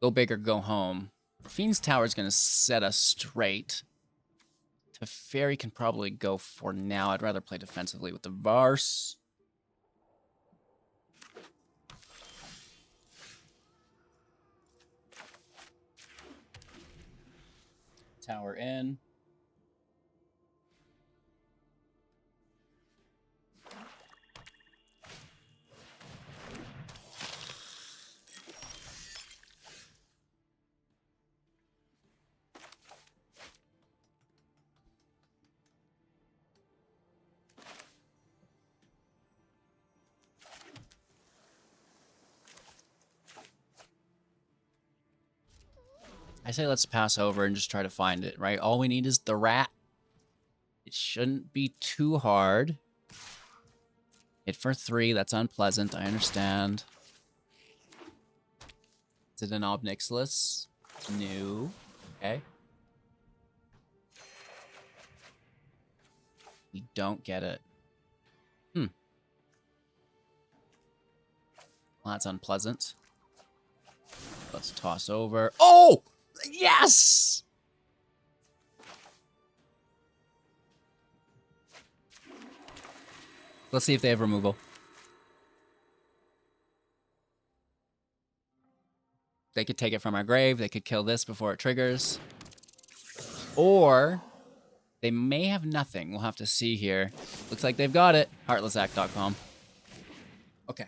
Go big or go home. Fiend's Tower is going to set us straight. Teferi can probably go for now. I'd rather play defensively with the Vars. Tower in. I say let's pass over and just try to find it, right? All we need is the rat. It shouldn't be too hard. Hit for 3, that's unpleasant, I understand. Is it an Obnixilis? No. Okay. We don't get it. Well, that's unpleasant. Let's toss over. Oh! Yes! Let's see if they have removal. They could take it from our grave. They could kill this before it triggers. Or they may have nothing. We'll have to see here. Looks like they've got it. Heartlessact.com. Okay.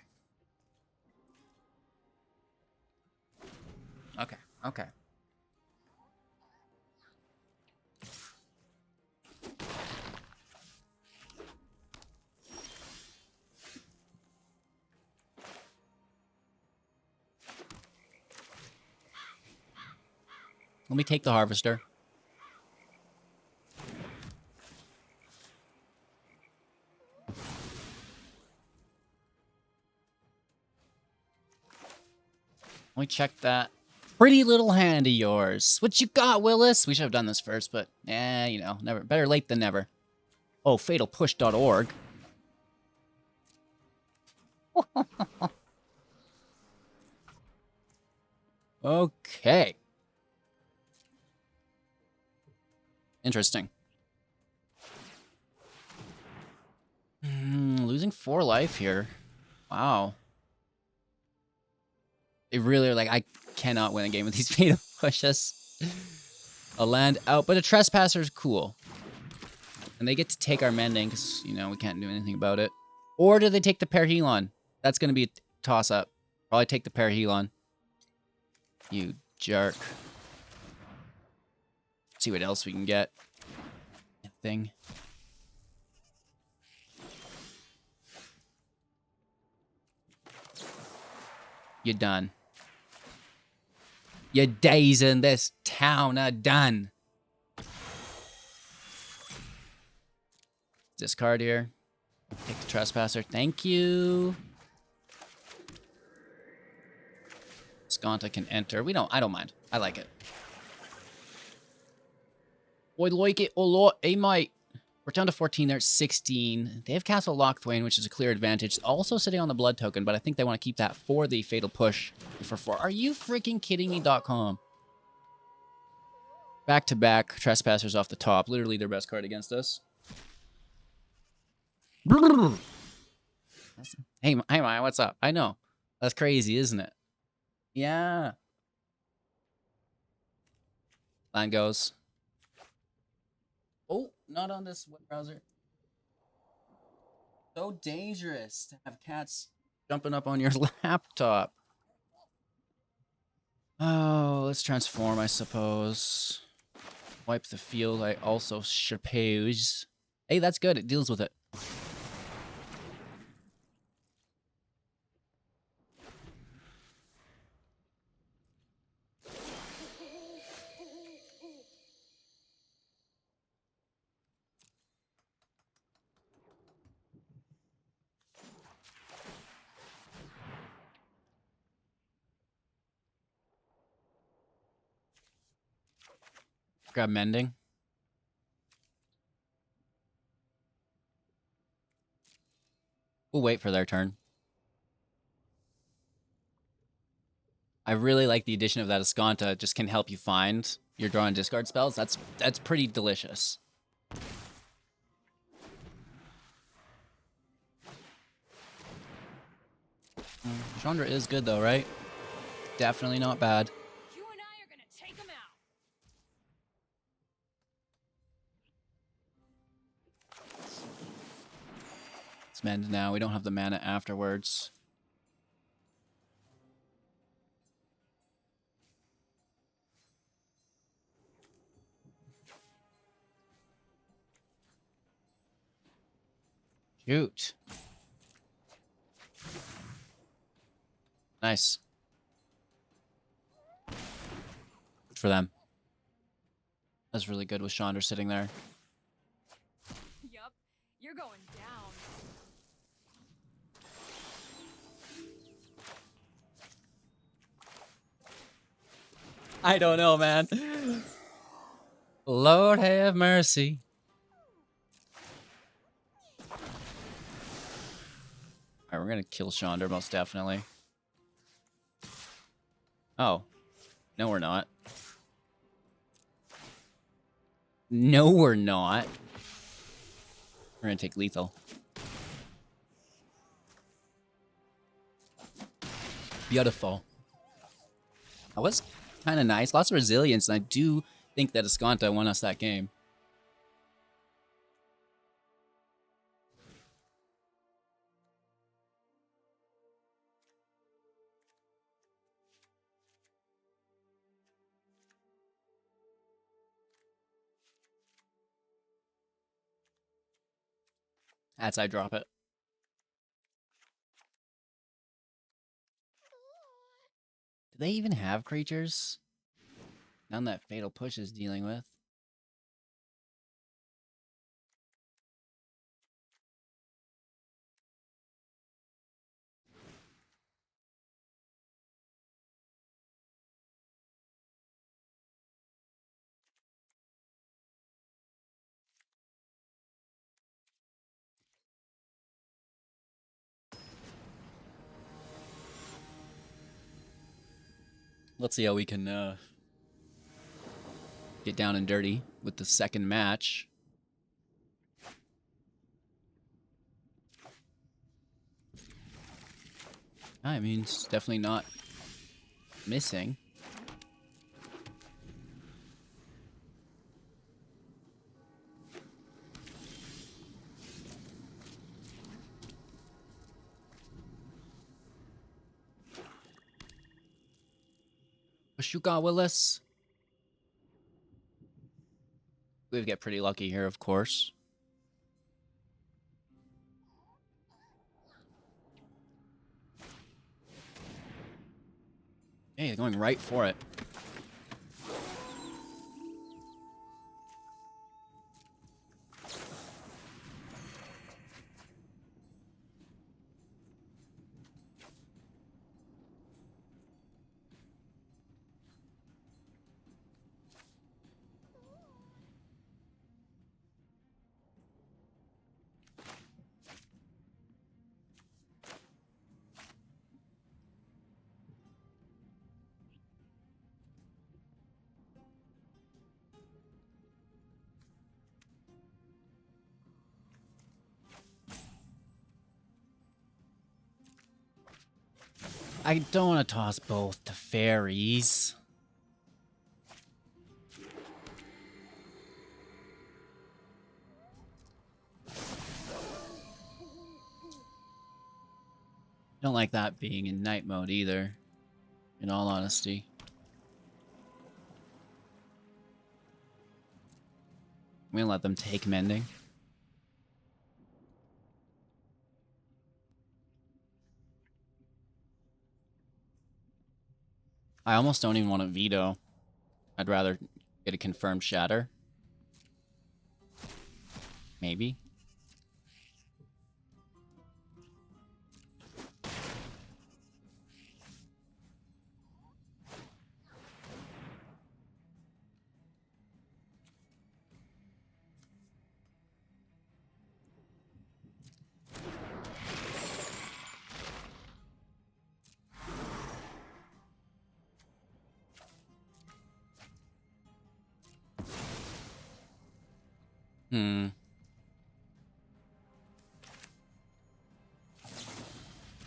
Okay. Okay. Let me take the Harvester. Let me check that pretty little hand of yours. What you got, Willis? We should have done this first, but you know, never. Better late than never. Oh, fatalpush.org. Okay. Interesting. Losing 4 life here. Wow. They really are like, I cannot win a game with these fatal pushes. a land out, but a trespasser is cool. And they get to take our mending because, you know, we can't do anything about it. Or do they take the Parhelion? That's going to be a toss-up. Probably take the Parhelion. You jerk. Let's see what else we can get. Thing. You're done. Your days in this town are done. Discard here. Take the trespasser. Thank you. Skanta can enter. I don't mind. I like it. I like it a lot. Hey, mate. We're down to 14. They're at 16. They have Castle Lochthwain, which is a clear advantage. Also sitting on the blood token, but I think they want to keep that for the fatal push for 4. Are you freaking kidding me.com? Back to back trespassers off the top. Literally their best card against us. Hey, Maya, what's up? I know. That's crazy, isn't it? Yeah. Line goes. Oh, not on this web browser. So dangerous to have cats jumping up on your laptop. Oh, let's transform, I suppose. Wipe the field, I also suppose. Hey, that's good. It deals with it. Grab mending. We'll wait for their turn. I really like the addition of that Ascanta. It just can help you find your draw and discard spells. That's pretty delicious. Chandra is good though, right? Definitely not bad. You and I are gonna take him out. Let's mend now. We don't have the mana afterwards. Shoot. Nice. Good for them. That's really good with Chandra sitting there. Yup, you're going down. I don't know, man. Lord have mercy. Alright, we're gonna kill Chandra most definitely. Oh. No, we're not. No, we're not. We're gonna take lethal. Beautiful. That was kind of nice. Lots of resilience, and I do think that Ascanta won us that game. As I drop it. Do they even have creatures? None that Fatal Push is dealing with. Let's see how we can get down and dirty with the second match. I mean, it's definitely not missing. What you got, Willis? We get pretty lucky here, of course. Hey, they're going right for it. I don't want to toss both Teferis. Don't like that being in night mode either, in all honesty. I'm gonna let them take mending. I almost don't even want to veto. I'd rather get a confirmed shatter. Maybe.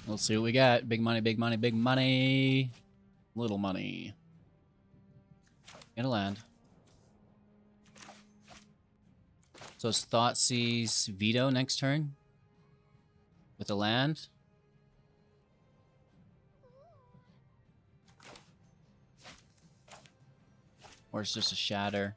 Let's see what we got. Big money, big money, big money. Little money. Get a land. So it's Thoughtseize veto next turn? With a land? Or it's just a shatter?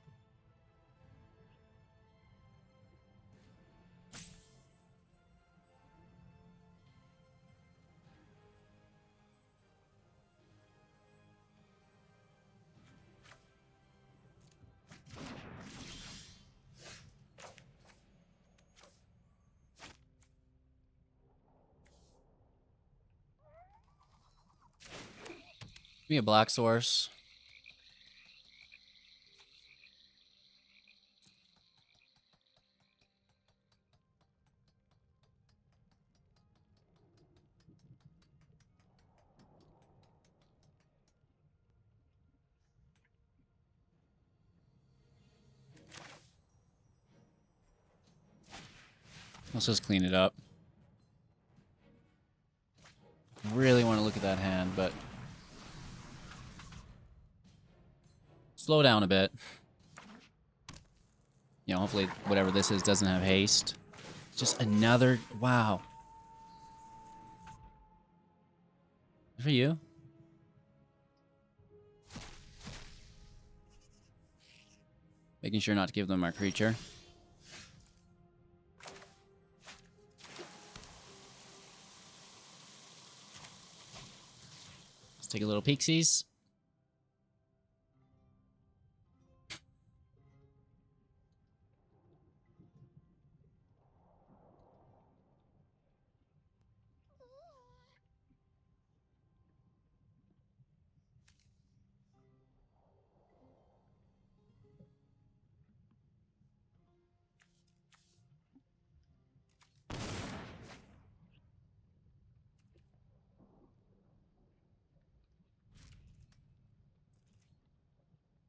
Give me a black source. Let's just clean it up. Really want to look at that hand, but slow down a bit. You know, hopefully whatever this is doesn't have haste. It's just another... Wow. Good for you. Making sure not to give them our creature. Let's take a little peeksies.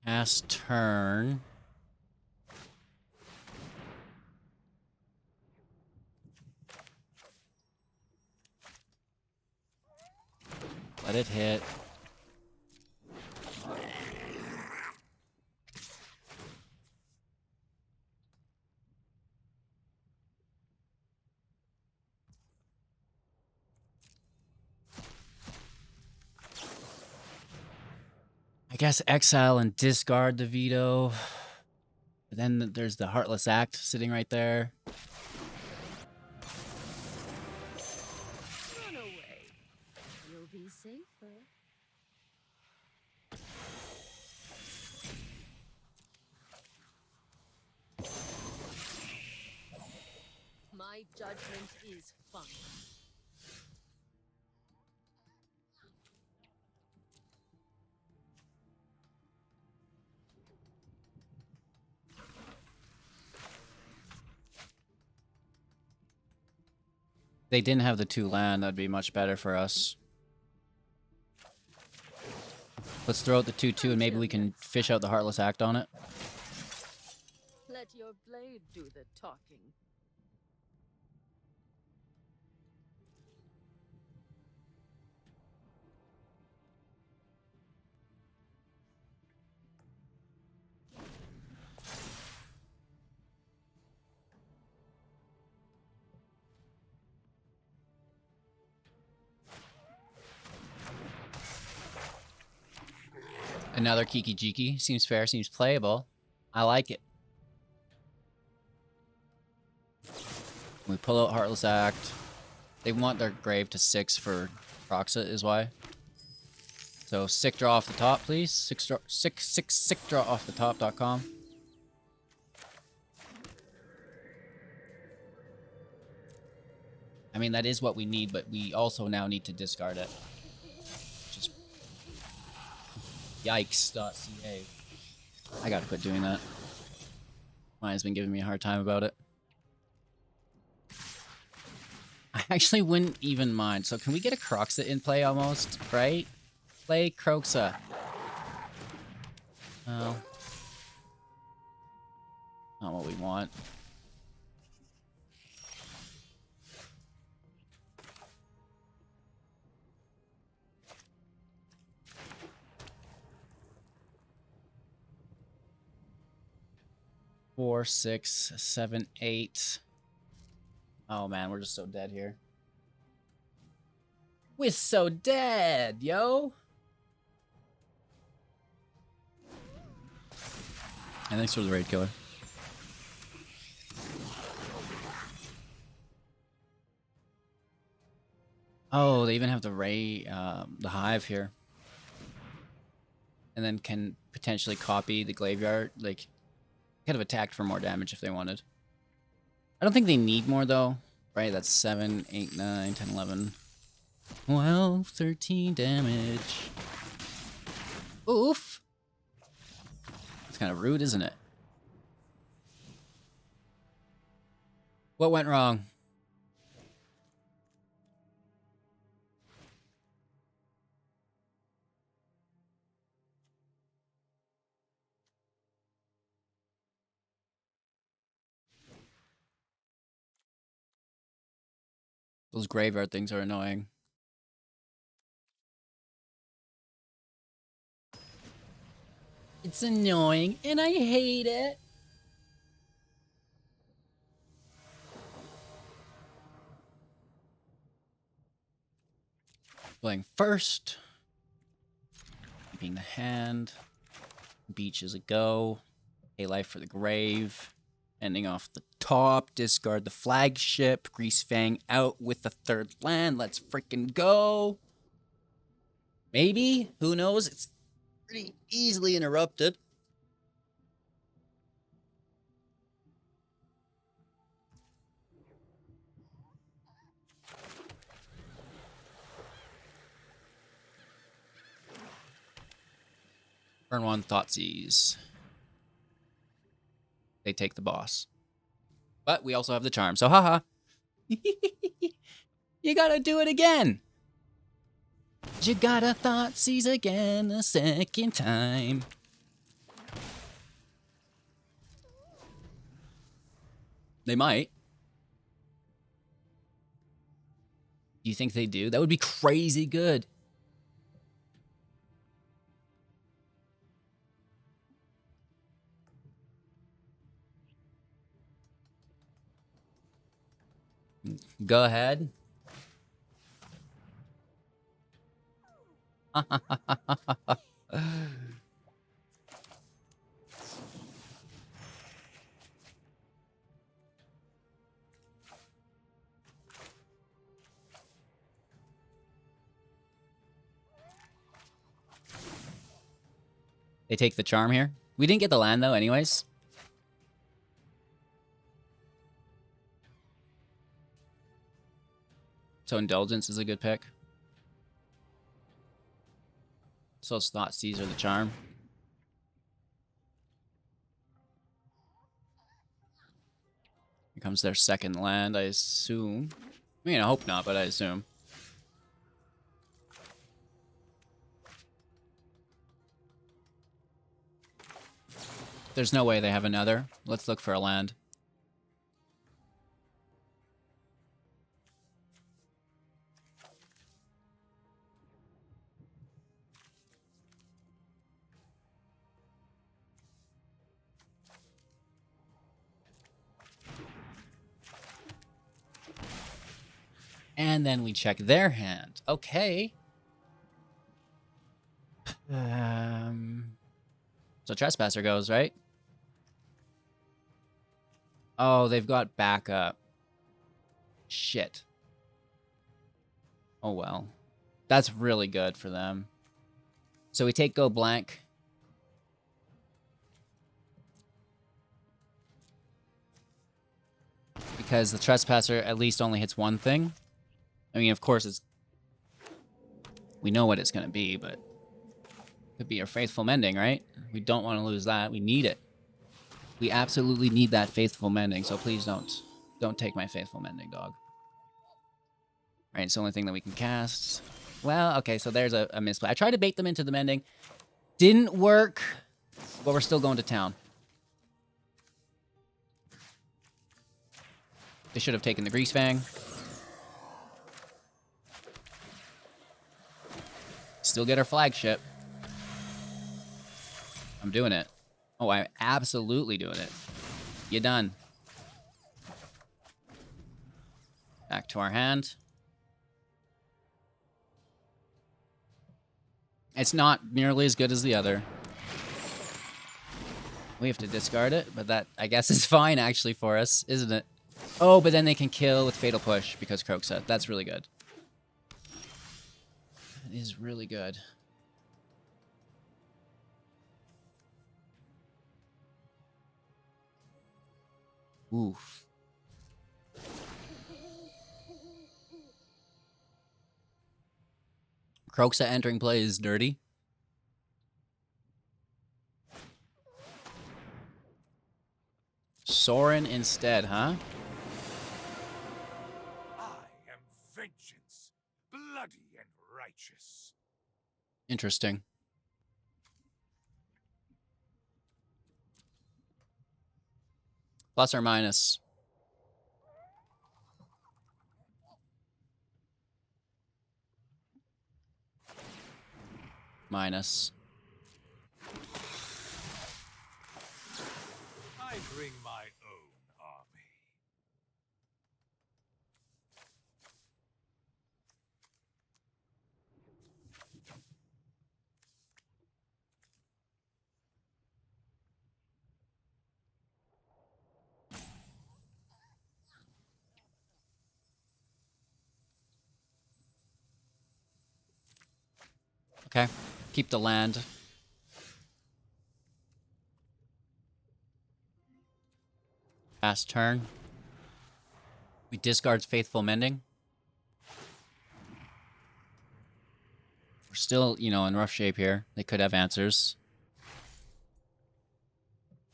Last turn. Let it hit. I I guess exile and discard the veto. But then there's the Heartless Act sitting right there. Run away. You'll be safer. My judgment is fine. If they didn't have the 2 land, that'd be much better for us. Let's throw out the 2/2 and maybe we can fish out the Heartless Act on it. Let your blade do the talking. Another Kiki Jiki. Seems fair, seems playable. I like it. We pull out Heartless Act. They want their grave to 6 for Proxit is why. So sick draw off the top, please. Sick draw off the top.com. I mean, that is what we need, but we also now need to discard it. Just yikes.ca. I gotta quit doing that. Mine's been giving me a hard time about it. I actually wouldn't even mind. So can we get a Croxa in play almost, right? Play Croxa. Oh. Not what we want. Four, 6, 7, 8. Oh man, we're just so dead here. We're so dead, yo. And thanks for the raid killer. Oh, they even have the the hive here. And then can potentially copy the graveyard, like could have attacked for more damage if they wanted. I don't think they need more though, right? That's 7, 8, 9, 10, 11, 12, 13 damage. Oof. It's kind of rude, isn't it? What went wrong? Those graveyard things are annoying. It's annoying, and I hate it. Playing first. Keeping the hand. Beach is a go. Pay life for the grave. Ending off the top. Discard the flagship. Greasefang out with the 3rd land. Let's freaking go. Maybe? Who knows? It's pretty easily interrupted. Turn 1 Thoughtseize. They take the boss. But we also have the charm, so haha. You gotta do it again. You gotta Thoughtseize again a 2nd time. They might. Do you think they do? That would be crazy good. Go ahead. They take the charm here. We didn't get the land, though, anyways. So Indulgence is a good pick. So it's Thought Caesar the charm. Here comes their second land, I assume. I mean, I hope not, but I assume. There's no way they have another. Let's look for a land. And then we check their hand. Okay. So Trespasser goes, right? Oh, they've got backup. Shit. Oh, well. That's really good for them. So we take Go Blank. Because the Trespasser at least only hits one thing. I mean, of course, it's... we know what it's going to be, but... it could be your Faithful Mending, right? We don't want to lose that. We need it. We absolutely need that Faithful Mending, so please don't take my Faithful Mending, dog. Right, it's the only thing that we can cast. Well, okay, so there's a misplay. I tried to bait them into the Mending. Didn't work, but we're still going to town. They should have taken the Greasefang. Still get our flagship. I'm doing it. Oh, I'm absolutely doing it. You done. Back to our hand. It's not nearly as good as the other. We have to discard it, but that, I guess, is fine, actually, for us, isn't it? Oh, but then they can kill with Fatal Push because Croakset. That's really good. That is really good. Oof. Croakset entering play is dirty. Sorin instead, huh? I am vengeance, bloody and righteous. Interesting. Plus or minus? Minus. I bring my own army. Okay. Keep the land. Fast turn. We discard Faithful Mending. We're still, you know, in rough shape here. They could have answers.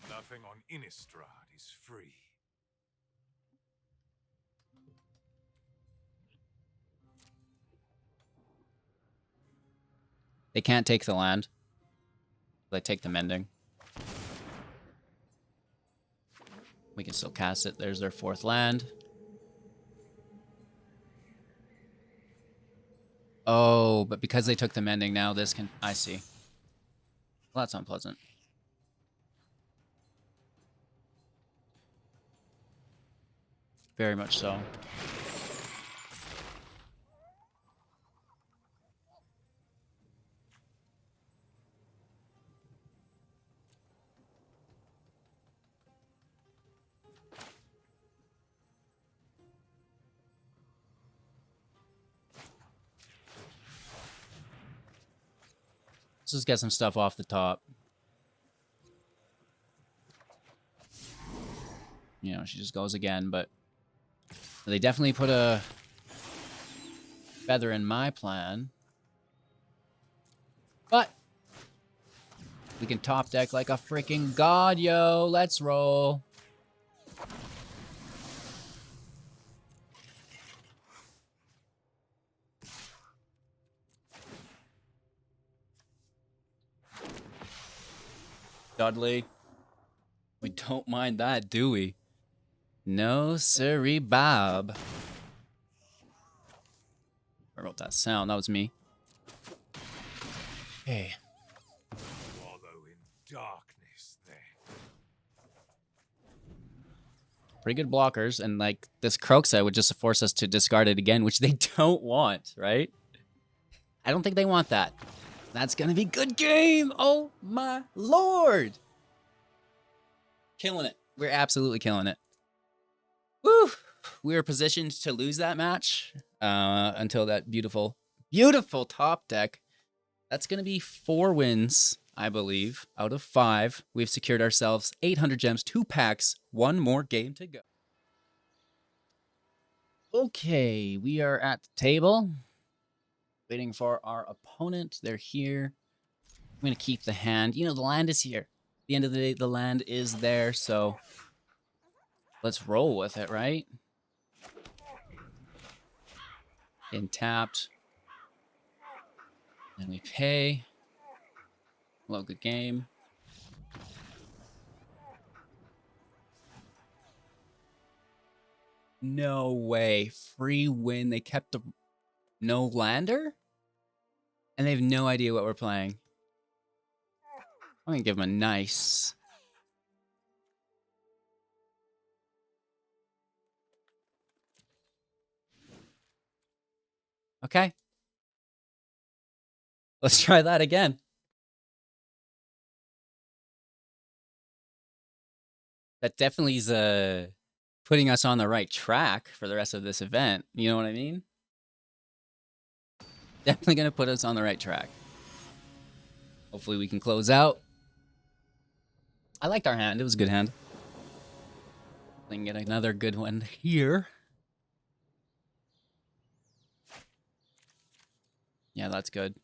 Nothing on Innistrad is free. They can't take the land. They take the Mending. We can still cast it. There's their fourth land. Oh, but because they took the Mending now, this can... I see. Well, that's unpleasant. Very much so. Let's just get some stuff off the top. you know, she just goes again, but they definitely put a feather in my plan. But we can top deck like a freaking god, yo. Let's roll. Dudley. We don't mind that, do we? No siree, Bob. I wrote that sound. That was me. Okay. Wallow in darkness, then. Pretty good blockers, and like this Kroxa would just force us to discard it again, which they don't want, right? I don't think they want that. That's gonna be good game. Oh my lord. Killing it. We're absolutely killing it. Woo! We were positioned to lose that match until that beautiful, beautiful top deck. That's going to be 4 wins, I believe, out of 5. We've secured ourselves 800 gems, 2 packs, 1 more game to go. Okay, we are at the table. Waiting for our opponent. They're here. I'm going to keep the hand. You know, the land is here. At the end of the day, the land is there, so let's roll with it, right? In tapped. And we pay. Hello, good game. No way. Free win. They kept the no lander? And they have no idea what we're playing. I'm going to give them a nice. Okay. Let's try that again. That definitely is putting us on the right track for the rest of this event. You know what I mean? Definitely going to put us on the right track. Hopefully we can close out. I liked our hand. It was a good hand. We can get another good one here. Yeah, that's good.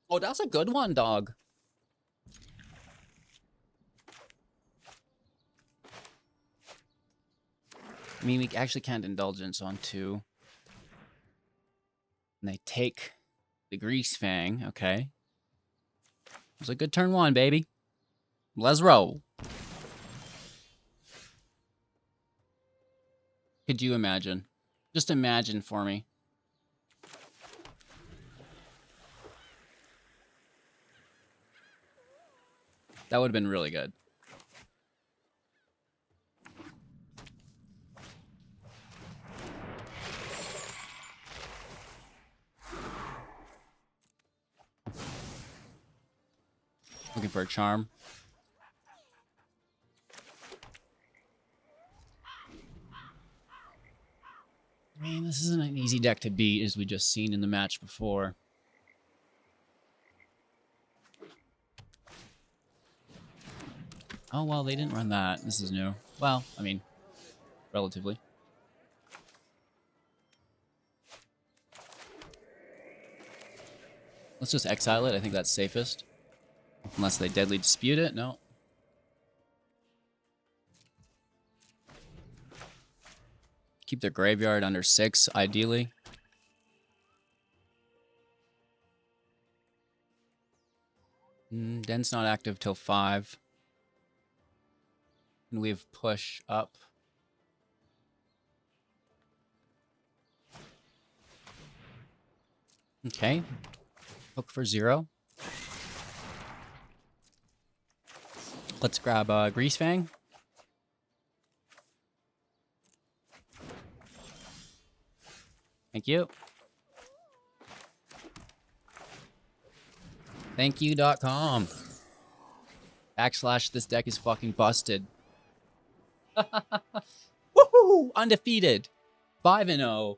Oh, that's a good one, dog. I mean, we actually can't indulgence on 2. And they take the Greasefang. Okay. It was a good turn 1, baby. Let's roll. Could you imagine? Just imagine for me. That would have been really good. Looking for a charm. I mean, this isn't an easy deck to beat, as we just seen in the match before. Oh, well, they didn't run that. This is new. Well, I mean, relatively. Let's just exile it. I think that's safest. Unless they deadly dispute it. No. Keep their graveyard under 6, ideally. Den's not active till 5. And we have push up. Okay. Hook for 0. Let's grab Greasefang. Thank you. Thank you.com. / this deck is fucking busted. Woohoo! Undefeated. 5-0.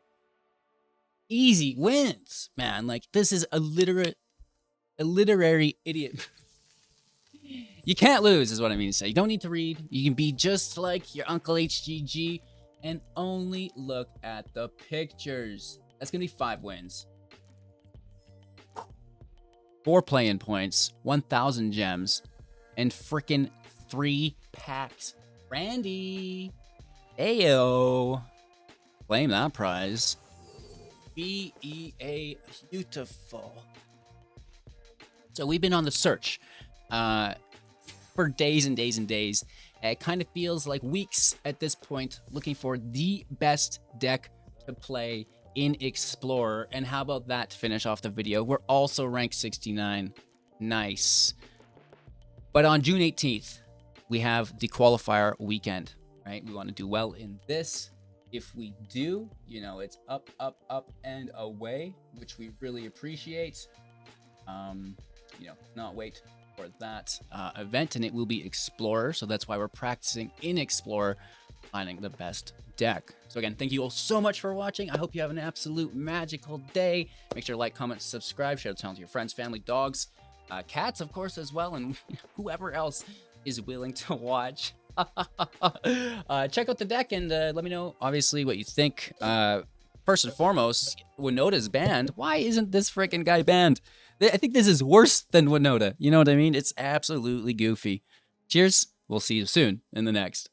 Easy wins, man. Like, this is a literary idiot. You can't lose, is what I mean to say. You don't need to read. You can be just like your Uncle HGG and only look at the pictures. That's going to be 5 wins. 4 play-in points, 1,000 gems, and freaking 3 packs. Randy. Ayo. Claim that prize. BEA beautiful. So we've been on the search for days and days and days. It kind of feels like weeks at this point, looking for the best deck to play in Explorer. And how about that to finish off the video? We're also ranked 69. Nice. But on June 18th, we have the qualifier weekend, right? We want to do well in this. If we do, you know, it's up, up, up, and away, which we really appreciate. You know, not wait for that event, and it will be Explorer. So that's why we're practicing in Explorer, finding the best deck. So again, thank you all so much for watching. I hope you have an absolute magical day. Make sure to like, comment, subscribe, share the channel to your friends, family, dogs, cats, of course, as well, and whoever else is willing to watch. Check out the deck and let me know, obviously, what you think. First and foremost, Winota's banned. Why isn't this freaking guy banned? I think this is worse than Winota. You know what I mean? It's absolutely goofy. Cheers. We'll see you soon in the next.